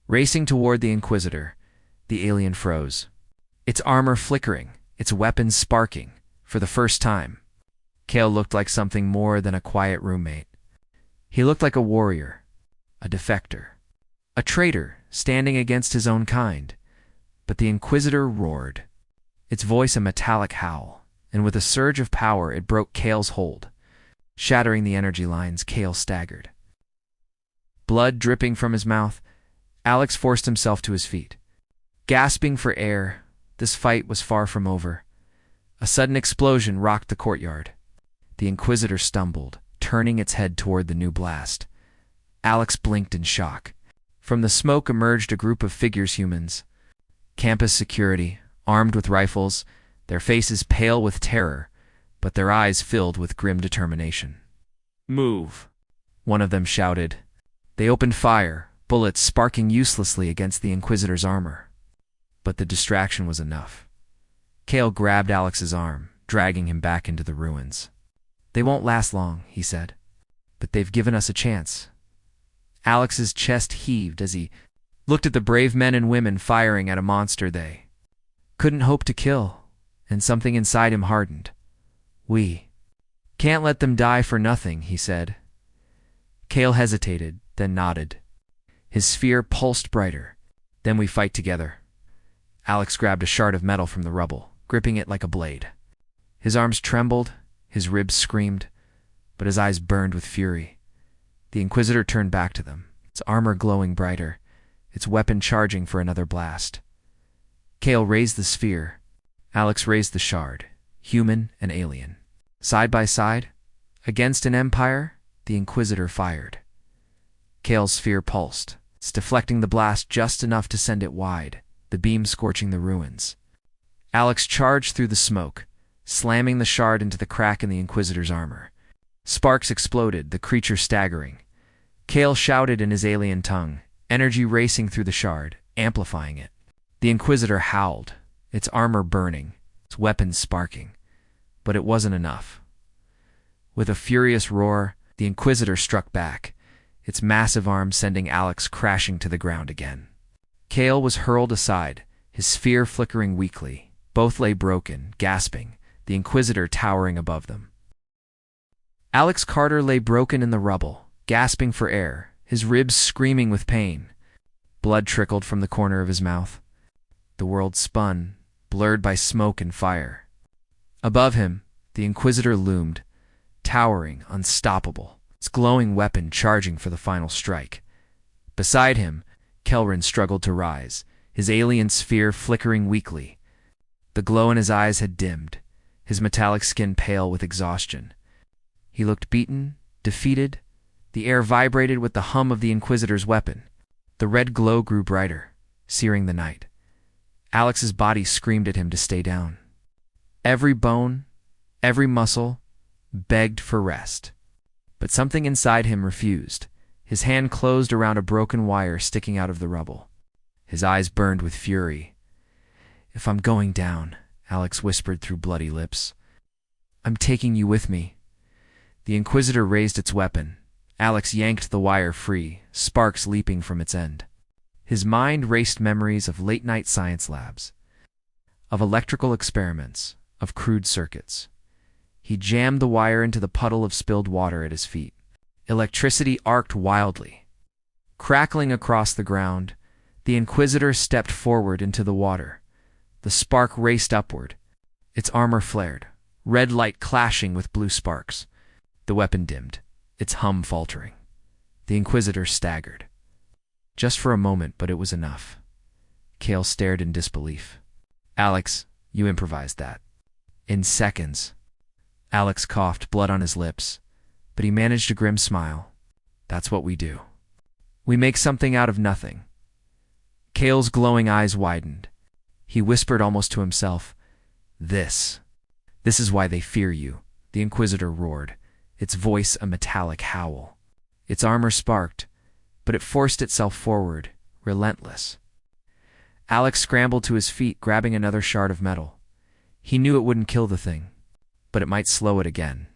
Racing toward the Inquisitor, the alien froze. Its armor flickering, its weapons sparking, for the first time. Kael looked like something more than a quiet roommate. He looked like a warrior, a defector, a traitor standing against his own kind. But the Inquisitor roared, its voice a metallic howl, and with a surge of power it broke Kael's hold. Shattering the energy lines, Kael staggered. Blood dripping from his mouth, Alex forced himself to his feet. Gasping for air, this fight was far from over. A sudden explosion rocked the courtyard. The Inquisitor stumbled, turning its head toward the new blast. Alex blinked in shock. From the smoke emerged a group of figures, humans. Campus security, armed with rifles, their faces pale with terror, but their eyes filled with grim determination. "Move," one of them shouted. They opened fire, bullets sparking uselessly against the Inquisitor's armor. But the distraction was enough. Kael grabbed Alex's arm, dragging him back into the ruins. "They won't last long," he said. "But they've given us a chance." Alex's chest heaved as he looked at the brave men and women firing at a monster they couldn't hope to kill, and something inside him hardened. "We can't let them die for nothing," he said. Kael hesitated, then nodded. His sphere pulsed brighter. "Then we fight together." Alex grabbed a shard of metal from the rubble, gripping it like a blade. His arms trembled, his ribs screamed, but his eyes burned with fury. The Inquisitor turned back to them, its armor glowing brighter, its weapon charging for another blast. Kael raised the sphere. Alex raised the shard, human and alien. Side by side, against an empire, the Inquisitor fired. Kael's sphere pulsed, deflecting the blast just enough to send it wide, the beam scorching the ruins. Alex charged through the smoke, slamming the shard into the crack in the Inquisitor's armor. Sparks exploded, the creature staggering. Kael shouted in his alien tongue, energy racing through the shard, amplifying it. The Inquisitor howled, its armor burning, its weapons sparking. But it wasn't enough. With a furious roar, the Inquisitor struck back, its massive arm sending Alex crashing to the ground again. Kael was hurled aside, his sphere flickering weakly. Both lay broken, gasping, the Inquisitor towering above them. Alex Carter lay broken in the rubble, gasping for air, his ribs screaming with pain. Blood trickled from the corner of his mouth. The world spun, blurred by smoke and fire. Above him, the Inquisitor loomed, towering, unstoppable, its glowing weapon charging for the final strike. Beside him, Kelrin struggled to rise, his alien sphere flickering weakly. The glow in his eyes had dimmed, his metallic skin pale with exhaustion. He looked beaten, defeated. The air vibrated with the hum of the Inquisitor's weapon. The red glow grew brighter, searing the night. Alex's body screamed at him to stay down. Every bone, every muscle, begged for rest. But something inside him refused. His hand closed around a broken wire sticking out of the rubble. His eyes burned with fury. "If I'm going down," Alex whispered through bloody lips, "I'm taking you with me." The Inquisitor raised its weapon. Alex yanked the wire free, sparks leaping from its end. His mind raced memories of late-night science labs, of electrical experiments, of crude circuits. He jammed the wire into the puddle of spilled water at his feet. Electricity arced wildly. Crackling across the ground, the Inquisitor stepped forward into the water. The spark raced upward. Its armor flared, red light clashing with blue sparks. The weapon dimmed, its hum faltering. The Inquisitor staggered. Just for a moment, but it was enough. Kael stared in disbelief. "Alex, you improvised that." "In seconds." Alex coughed, blood on his lips, but he managed a grim smile. "That's what we do. We make something out of nothing." Kael's glowing eyes widened. He whispered almost to himself, This is why they fear you," the Inquisitor roared, its voice a metallic howl. Its armor sparked, but it forced itself forward, relentless. Alex scrambled to his feet, grabbing another shard of metal. He knew it wouldn't kill the thing, but it might slow it again.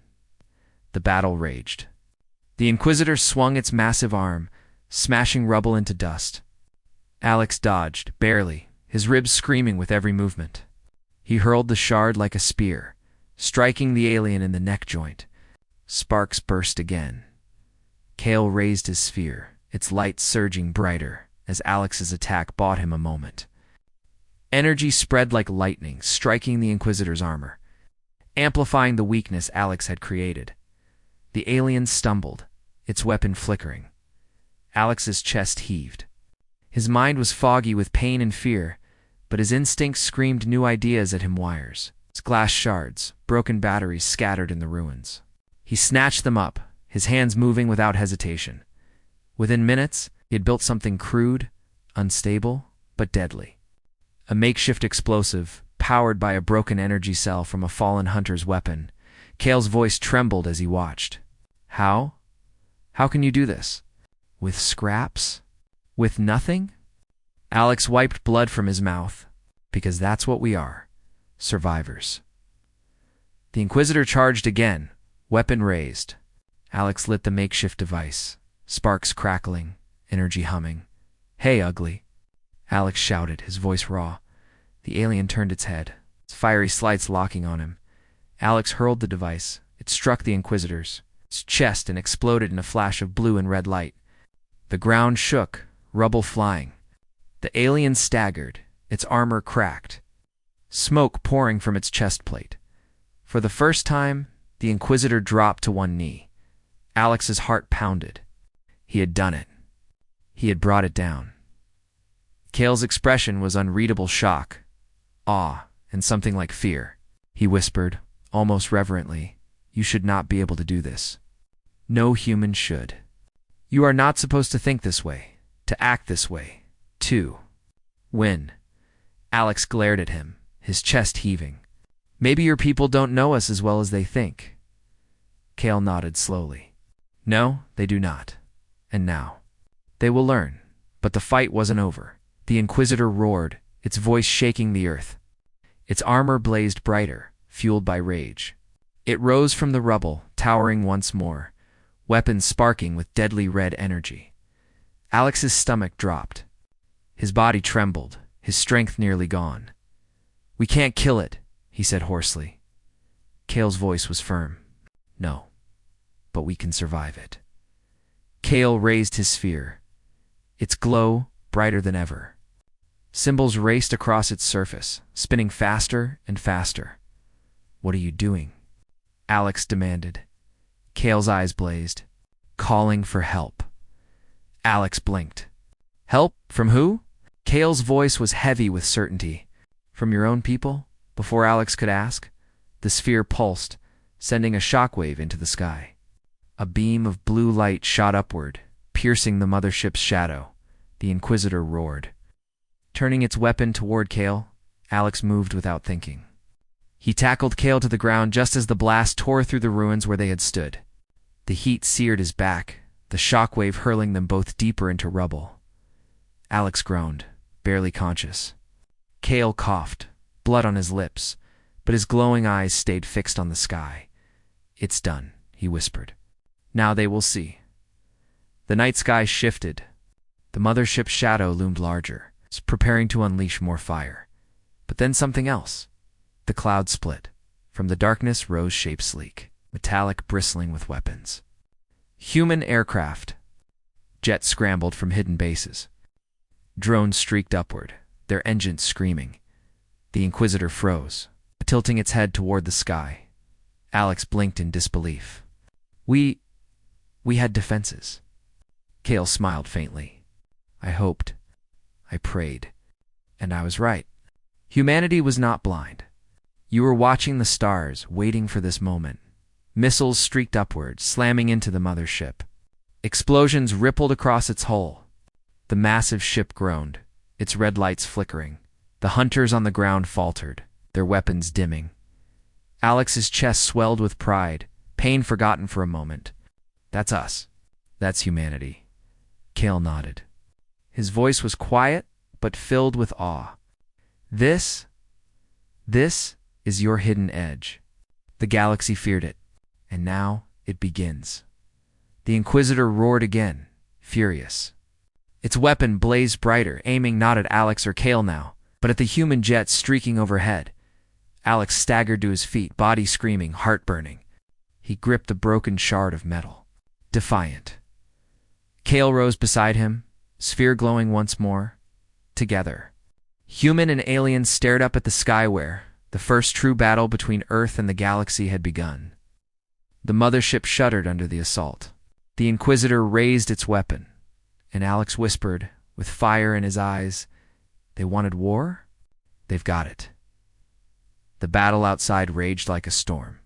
The battle raged. The Inquisitor swung its massive arm, smashing rubble into dust. Alex dodged, barely, his ribs screaming with every movement. He hurled the shard like a spear, striking the alien in the neck joint. Sparks burst again. Kael raised his sphere, its light surging brighter as Alex's attack bought him a moment. Energy spread like lightning, striking the Inquisitor's armor, amplifying the weakness Alex had created. The alien stumbled, its weapon flickering. Alex's chest heaved. His mind was foggy with pain and fear, but his instincts screamed new ideas at him. Wires, glass shards, broken batteries scattered in the ruins. He snatched them up, his hands moving without hesitation. Within minutes, he had built something crude, unstable, but deadly. A makeshift explosive, powered by a broken energy cell from a fallen hunter's weapon. Kael's voice trembled as he watched. "How? How can you do this? With scraps? With nothing?" Alex wiped blood from his mouth. "Because that's what we are. Survivors." The Inquisitor charged again, weapon raised. Alex lit the makeshift device, sparks crackling, energy humming. "Hey, ugly!" Alex shouted, his voice raw. The alien turned its head, its fiery slights locking on him. Alex hurled the device. It struck the Inquisitor's chest and exploded in a flash of blue and red light. The ground shook, rubble flying. The alien staggered, its armor cracked, smoke pouring from its chest plate. For the first time, the Inquisitor dropped to one knee. Alex's heart pounded. He had done it. He had brought it down. Kael's expression was unreadable shock, awe, and something like fear. He whispered, almost reverently, "You should not be able to do this. No human should. You are not supposed to think this way, to act this way, to win." Alex glared at him, his chest heaving. "Maybe your people don't know us as well as they think." Kael nodded slowly. "No, they do not. And now they will learn." But the fight wasn't over. The Inquisitor roared, its voice shaking the earth. Its armor blazed brighter, fueled by rage. It rose from the rubble, towering once more, weapons sparking with deadly red energy. Alex's stomach dropped. His body trembled, his strength nearly gone. "We can't kill it," he said hoarsely. Kael's voice was firm. "No, but we can survive it." Kael raised his sphere, its glow brighter than ever. Symbols raced across its surface, spinning faster and faster. "What are you doing?" Alex demanded. Kael's eyes blazed. "Calling for help." Alex blinked. "Help? From who?" Kael's voice was heavy with certainty. "From your own people?" Before Alex could ask, the sphere pulsed, sending a shockwave into the sky. A beam of blue light shot upward, piercing the mothership's shadow. The Inquisitor roared. Turning its weapon toward Kael, Alex moved without thinking. He tackled Kael to the ground just as the blast tore through the ruins where they had stood. The heat seared his back, the shockwave hurling them both deeper into rubble. Alex groaned, barely conscious. Kael coughed, blood on his lips, but his glowing eyes stayed fixed on the sky. "It's done," he whispered. "Now they will see." The night sky shifted. The mothership's shadow loomed larger, preparing to unleash more fire. But then something else. The cloud split. From the darkness rose shapes sleek, metallic, bristling with weapons. Human aircraft. Jets scrambled from hidden bases. Drones streaked upward, their engines screaming. The Inquisitor froze, tilting its head toward the sky. Alex blinked in disbelief. We had defenses. Kael smiled faintly. I hoped. I prayed. And I was right. Humanity was not blind. You were watching the stars, waiting for this moment. Missiles streaked upward, slamming into the mothership. Explosions rippled across its hull. The massive ship groaned, its red lights flickering. The hunters on the ground faltered, their weapons dimming. Alex's chest swelled with pride, pain forgotten for a moment. That's us. That's humanity. Kael nodded. His voice was quiet, but filled with awe. This is your hidden edge. The galaxy feared it, and now it begins. The Inquisitor roared again, furious. Its weapon blazed brighter, aiming not at Alex or Kael now, but at the human jets streaking overhead. Alex staggered to his feet, body screaming, heart burning. He gripped the broken shard of metal, defiant. Kael rose beside him, sphere glowing once more. Together, human and alien stared up at the sky where the first true battle between Earth and the galaxy had begun. The mothership shuddered under the assault. The Inquisitor raised its weapon, and Alex whispered, with fire in his eyes, "They wanted war? They've got it." The battle outside raged like a storm.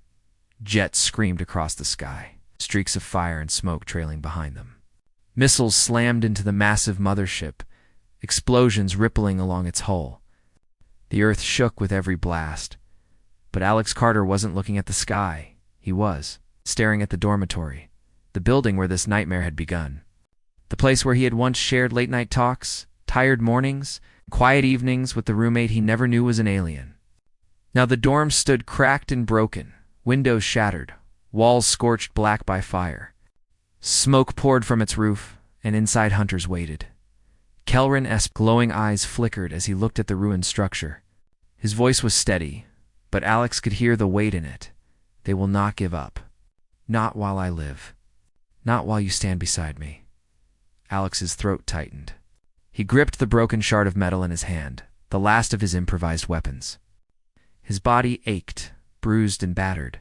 Jets screamed across the sky, streaks of fire and smoke trailing behind them. Missiles slammed into the massive mothership, explosions rippling along its hull. The earth shook with every blast. But Alex Carter wasn't looking at the sky. He was staring at the dormitory, the building where this nightmare had begun. The place where he had once shared late-night talks, tired mornings, quiet evenings with the roommate he never knew was an alien. Now the dorm stood cracked and broken, windows shattered, walls scorched black by fire. Smoke poured from its roof, and inside hunters waited. Kelrin-esque glowing eyes flickered as he looked at the ruined structure. His voice was steady, but Alex could hear the weight in it. They will not give up. Not while I live. Not while you stand beside me. Alex's throat tightened. He gripped the broken shard of metal in his hand, the last of his improvised weapons. His body ached, bruised and battered,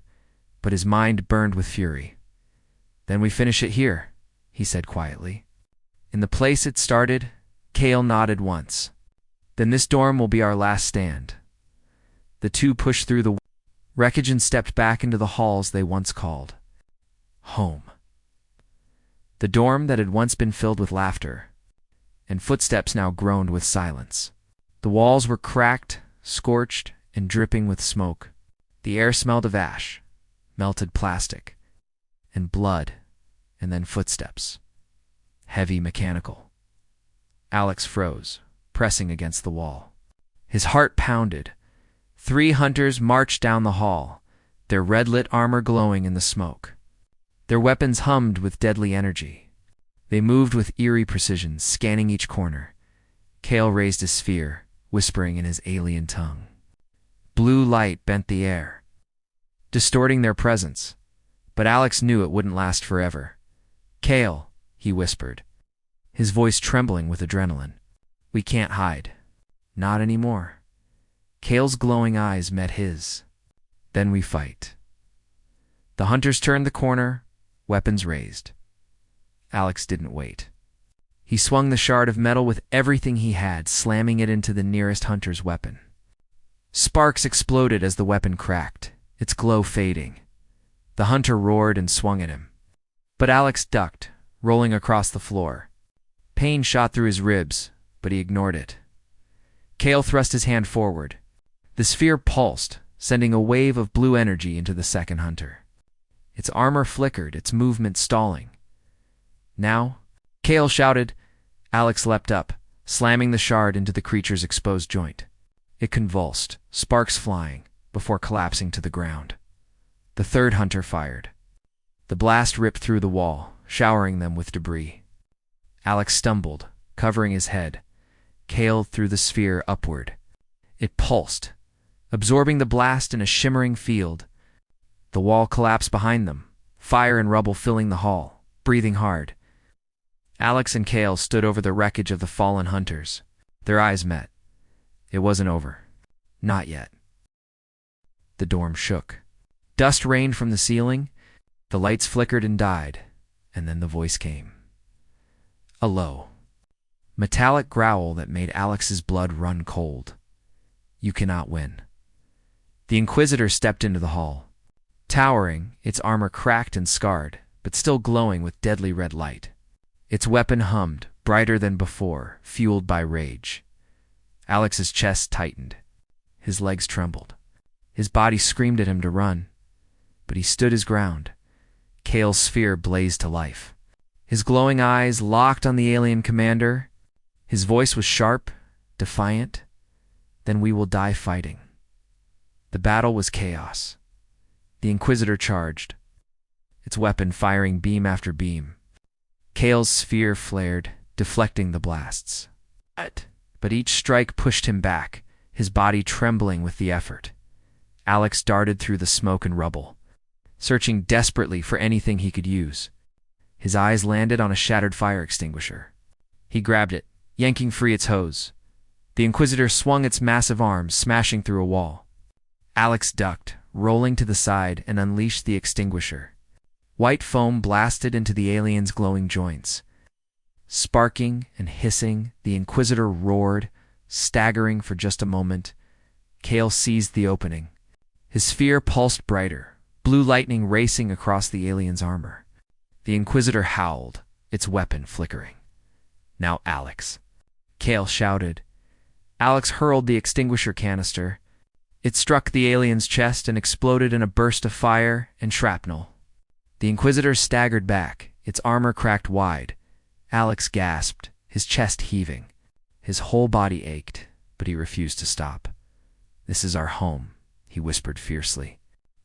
but his mind burned with fury. Then we finish it here, he said quietly. In the place it started, Kael nodded once. Then this dorm will be our last stand. The two pushed through the wreckage and stepped back into the halls they once called home. The dorm that had once been filled with laughter, and footsteps now groaned with silence. The walls were cracked, scorched, and dripping with smoke. The air smelled of ash, melted plastic, and blood, and then footsteps. Heavy, mechanical. Alex froze, pressing against the wall. His heart pounded. 3 hunters marched down the hall, their red-lit armor glowing in the smoke. Their weapons hummed with deadly energy. They moved with eerie precision, scanning each corner. Kael raised his sphere, whispering in his alien tongue. Blue light bent the air, distorting their presence, but Alex knew it wouldn't last forever. Kael, he whispered, his voice trembling with adrenaline. We can't hide. Not anymore. Kael's glowing eyes met his. Then we fight. The hunters turned the corner, weapons raised. Alex didn't wait. He swung the shard of metal with everything he had, slamming it into the nearest hunter's weapon. Sparks exploded as the weapon cracked, its glow fading. The hunter roared and swung at him. But Alex ducked, rolling across the floor. Pain shot through his ribs, but he ignored it. Kael thrust his hand forward. The sphere pulsed, sending a wave of blue energy into the second hunter. Its armor flickered, its movement stalling. Now, Kael shouted. Alex leapt up, slamming the shard into the creature's exposed joint. It convulsed, sparks flying, before collapsing to the ground. The third hunter fired. The blast ripped through the wall, showering them with debris. Alex stumbled, covering his head. Kael threw the sphere upward. It pulsed, absorbing the blast in a shimmering field. The wall collapsed behind them, fire and rubble filling the hall, breathing hard. Alex and Kael stood over the wreckage of the fallen hunters. Their eyes met. It wasn't over. Not yet. The dorm shook. Dust rained from the ceiling, the lights flickered and died, and then the voice came. A low, metallic growl that made Alex's blood run cold. You cannot win. The Inquisitor stepped into the hall. Towering, its armor cracked and scarred, but still glowing with deadly red light. Its weapon hummed, brighter than before, fueled by rage. Alex's chest tightened. His legs trembled. His body screamed at him to run, but he stood his ground. Kael's sphere blazed to life. His glowing eyes locked on the alien commander. His voice was sharp, defiant. Then we will die fighting. The battle was chaos. The Inquisitor charged, its weapon firing beam after beam. Kael's sphere flared, deflecting the blasts. But each strike pushed him back, his body trembling with the effort. Alex darted through the smoke and rubble, searching desperately for anything he could use. His eyes landed on a shattered fire extinguisher. He grabbed it, yanking free its hose. The Inquisitor swung its massive arms, smashing through a wall. Alex ducked, rolling to the side, and unleashed the extinguisher. White foam blasted into the alien's glowing joints. Sparking and hissing, the Inquisitor roared, staggering for just a moment. Kael seized the opening. His sphere pulsed brighter, blue lightning racing across the alien's armor. The Inquisitor howled, its weapon flickering. Now Alex. Kael shouted. Alex hurled the extinguisher canister. It struck the alien's chest and exploded in a burst of fire and shrapnel. The Inquisitor staggered back, its armor cracked wide. Alex gasped, his chest heaving. His whole body ached, but he refused to stop. This is our home, he whispered fiercely.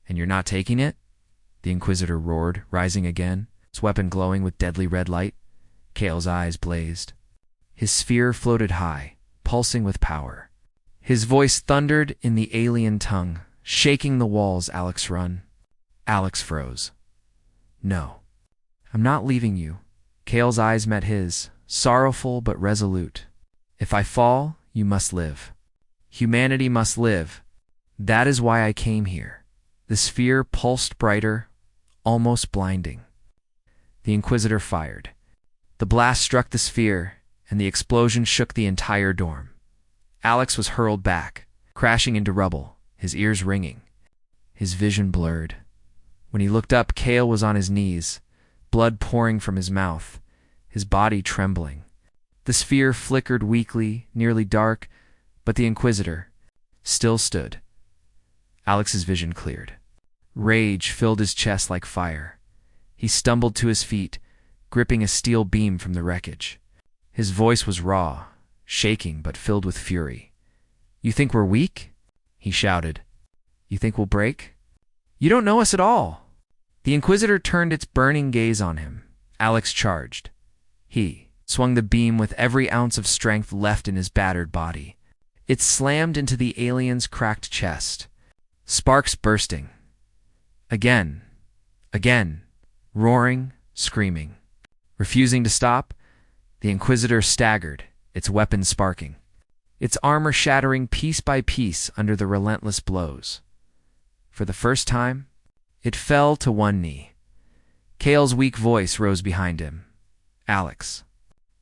And you're not taking it? The Inquisitor roared, rising again, its weapon glowing with deadly red light. Kael's eyes blazed. His sphere floated high, pulsing with power. His voice thundered in the alien tongue, shaking the walls Alex run. Alex froze. No, I'm not leaving you. Kael's eyes met his, sorrowful but resolute. If I fall, you must live. Humanity must live. That is why I came here. The sphere pulsed brighter, almost blinding. The Inquisitor fired. The blast struck the sphere, and the explosion shook the entire dorm. Alex was hurled back, crashing into rubble, his ears ringing. His vision blurred. When he looked up, Kael was on his knees, blood pouring from his mouth, his body trembling. The sphere flickered weakly, nearly dark, but the Inquisitor still stood. Alex's vision cleared. Rage filled his chest like fire. He stumbled to his feet, gripping a steel beam from the wreckage. His voice was raw, shaking but filled with fury. You think we're weak? He shouted. You think we'll break? You don't know us at all. The Inquisitor turned its burning gaze on him. Alex charged. He swung the beam with every ounce of strength left in his battered body. It slammed into the alien's cracked chest, sparks bursting. Again, roaring, screaming. Refusing to stop, the Inquisitor staggered, its weapon sparking, its armor shattering piece by piece under the relentless blows. For the first time, it fell to one knee. Kael's weak voice rose behind him. Alex.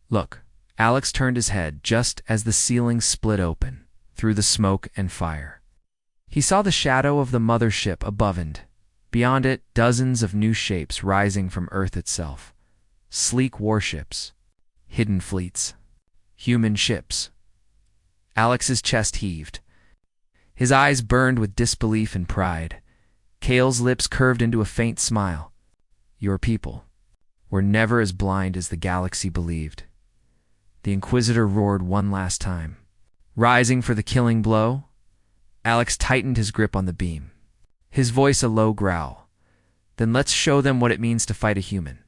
Look. Alex turned his head just as the ceiling split open, through the smoke and fire. He saw the shadow of the mothership above and, beyond it, dozens of new shapes rising from Earth itself. Sleek warships, hidden fleets, human ships. Alex's chest heaved. His eyes burned with disbelief and pride. Kael's lips curved into a faint smile. Your people were never as blind as the galaxy believed. The Inquisitor roared one last time. Rising for the killing blow, Alex tightened his grip on the beam, his voice a low growl. Then let's show them what it means to fight a human.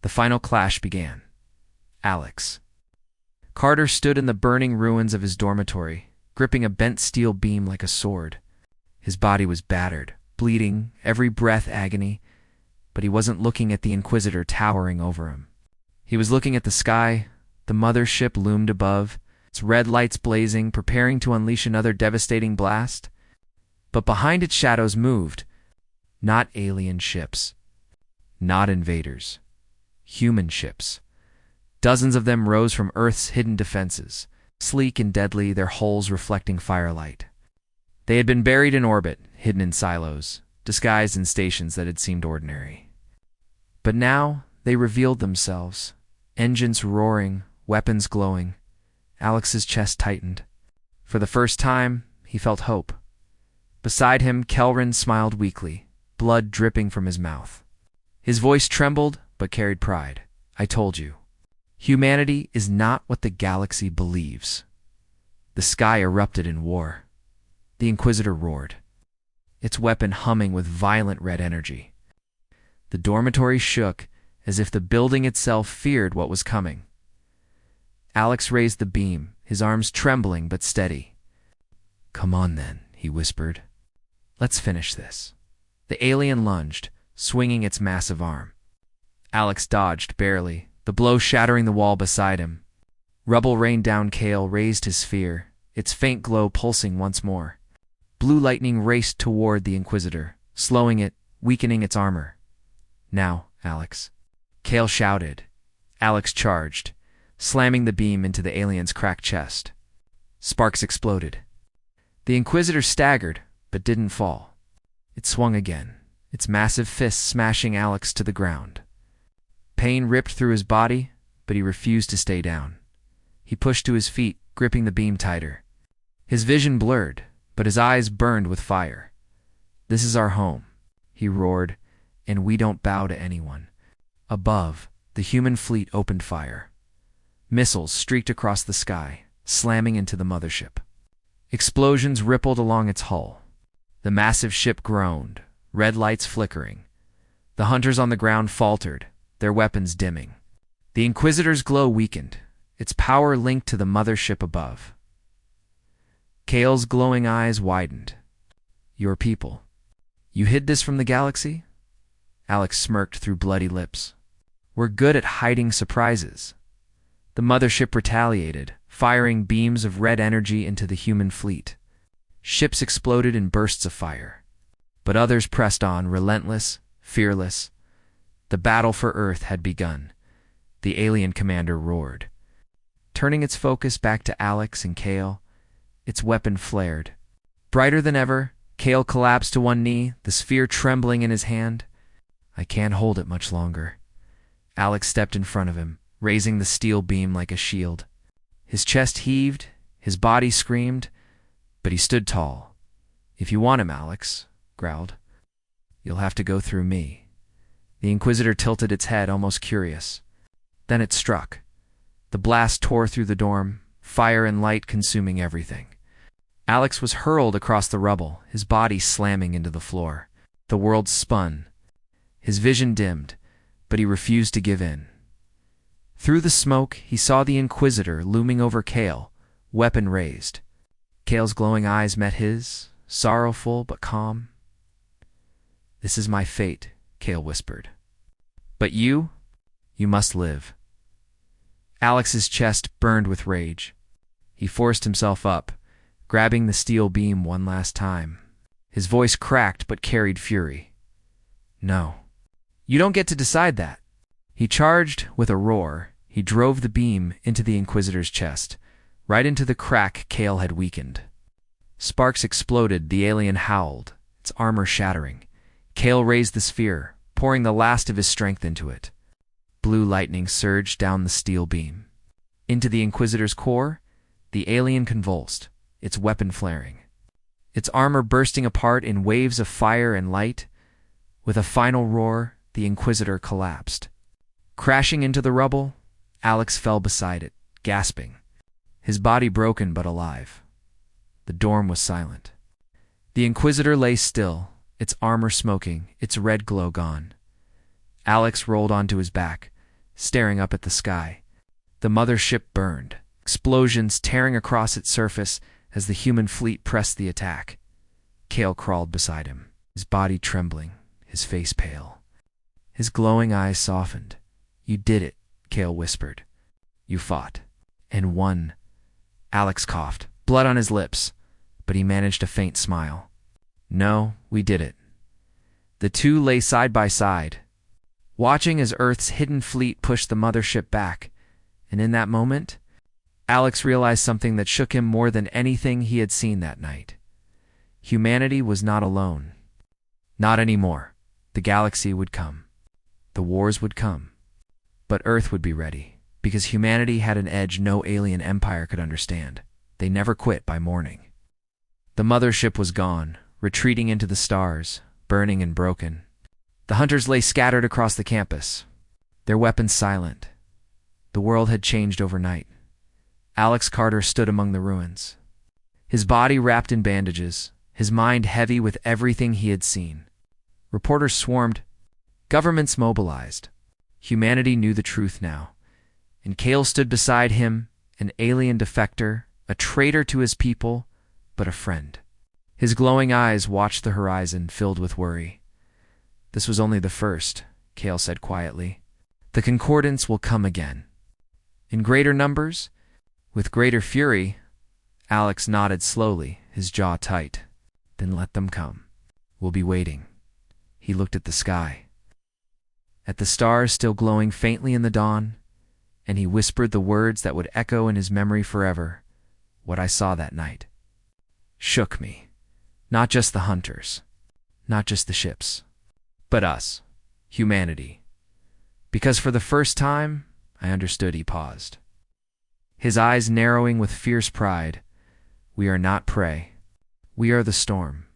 The final clash began. Alex. Carter stood in the burning ruins of his dormitory, gripping a bent steel beam like a sword. His body was battered, bleeding, every breath agony, but he wasn't looking at the Inquisitor towering over him. He was looking at the sky. The mothership loomed above, its red lights blazing, preparing to unleash another devastating blast. But behind its shadows moved, not alien ships, not invaders, human ships. Dozens of them rose from Earth's hidden defenses, sleek and deadly, their hulls reflecting firelight. They had been buried in orbit, hidden in silos, disguised in stations that had seemed ordinary. But now they revealed themselves, engines roaring, weapons glowing. Alex's chest tightened. For the first time, he felt hope. Beside him, Kelrin smiled weakly, blood dripping from his mouth. His voice trembled, but carried pride. I told you. Humanity is not what the galaxy believes. The sky erupted in war. The Inquisitor roared, its weapon humming with violent red energy. The dormitory shook as if the building itself feared what was coming. Alex raised the beam, his arms trembling but steady. Come on then, he whispered. Let's finish this. The alien lunged, swinging its massive arm. Alex dodged barely, the blow shattering the wall beside him. Rubble rained down. Kael raised his sphere, its faint glow pulsing once more. Blue lightning raced toward the Inquisitor, slowing it, weakening its armor. Now, Alex. Kael shouted. Alex charged, slamming the beam into the alien's cracked chest. Sparks exploded. The Inquisitor staggered, but didn't fall. It swung again, its massive fists smashing Alex to the ground. Pain ripped through his body, but he refused to stay down. He pushed to his feet, gripping the beam tighter. His vision blurred, but his eyes burned with fire. This is our home, he roared, and we don't bow to anyone. Above, the human fleet opened fire. Missiles streaked across the sky, slamming into the mothership. Explosions rippled along its hull. The massive ship groaned, red lights flickering. The hunters on the ground faltered, their weapons dimming. The Inquisitor's glow weakened, its power linked to the mothership above. Kael's glowing eyes widened. Your people. You hid this from the galaxy? Alex smirked through bloody lips. We're good at hiding surprises. The mothership retaliated, firing beams of red energy into the human fleet. Ships exploded in bursts of fire. But others pressed on, relentless, fearless. The battle for Earth had begun. The alien commander roared. Turning its focus back to Alex and Kael, its weapon flared. Brighter than ever, Kael collapsed to one knee, the sphere trembling in his hand. I can't hold it much longer. Alex stepped in front of him, raising the steel beam like a shield. His chest heaved, his body screamed, but he stood tall. If you want him, Alex, growled, you'll have to go through me. The Inquisitor tilted its head, almost curious. Then it struck. The blast tore through the dorm, fire and light consuming everything. Alex was hurled across the rubble, his body slamming into the floor. The world spun. His vision dimmed, but he refused to give in. Through the smoke, he saw the Inquisitor looming over Kael, weapon raised. Kael's glowing eyes met his, sorrowful but calm. This is my fate, Kael whispered. But you must live. Alex's chest burned with rage. He forced himself up, grabbing the steel beam one last time. His voice cracked but carried fury. No. You don't get to decide that. He charged with a roar. He drove the beam into the Inquisitor's chest, right into the crack Kael had weakened. Sparks exploded, the alien howled, its armor shattering. Kael raised the sphere, pouring the last of his strength into it. Blue lightning surged down the steel beam. Into the Inquisitor's core, the alien convulsed, its weapon flaring. Its armor bursting apart in waves of fire and light. With a final roar, the Inquisitor collapsed. Crashing into the rubble, Alex fell beside it, gasping, his body broken but alive. The dorm was silent. The Inquisitor lay still, its armor smoking, its red glow gone. Alex rolled onto his back, staring up at the sky. The mothership burned, explosions tearing across its surface as the human fleet pressed the attack. Kael crawled beside him, his body trembling, his face pale. His glowing eyes softened. You did it, Kael whispered. You fought, and won, Alex coughed, blood on his lips, but he managed a faint smile. No, we did it. The two lay side by side, watching as Earth's hidden fleet pushed the mothership back, and in that moment, Alex realized something that shook him more than anything he had seen that night. Humanity was not alone. Not anymore. The galaxy would come. The wars would come. But Earth would be ready, because humanity had an edge no alien empire could understand. They never quit by morning. The mothership was gone, retreating into the stars, burning and broken. The hunters lay scattered across the campus, their weapons silent. The world had changed overnight. Alex Carter stood among the ruins, his body wrapped in bandages, his mind heavy with everything he had seen. Reporters swarmed, governments mobilized. Humanity knew the truth now, and Kael stood beside him, an alien defector, a traitor to his people, but a friend. His glowing eyes watched the horizon, filled with worry. This was only the first, Kael said quietly. The concordance will come again. In greater numbers, with greater fury. Alex nodded slowly, his jaw tight. Then let them come. We'll be waiting. He looked at the sky, at the stars still glowing faintly in the dawn, and he whispered the words that would echo in his memory forever. What I saw that night shook me. Not just the hunters, not just the ships, but us, humanity. Because for the first time, I understood. He paused, his eyes narrowing with fierce pride. We are not prey. We are the storm.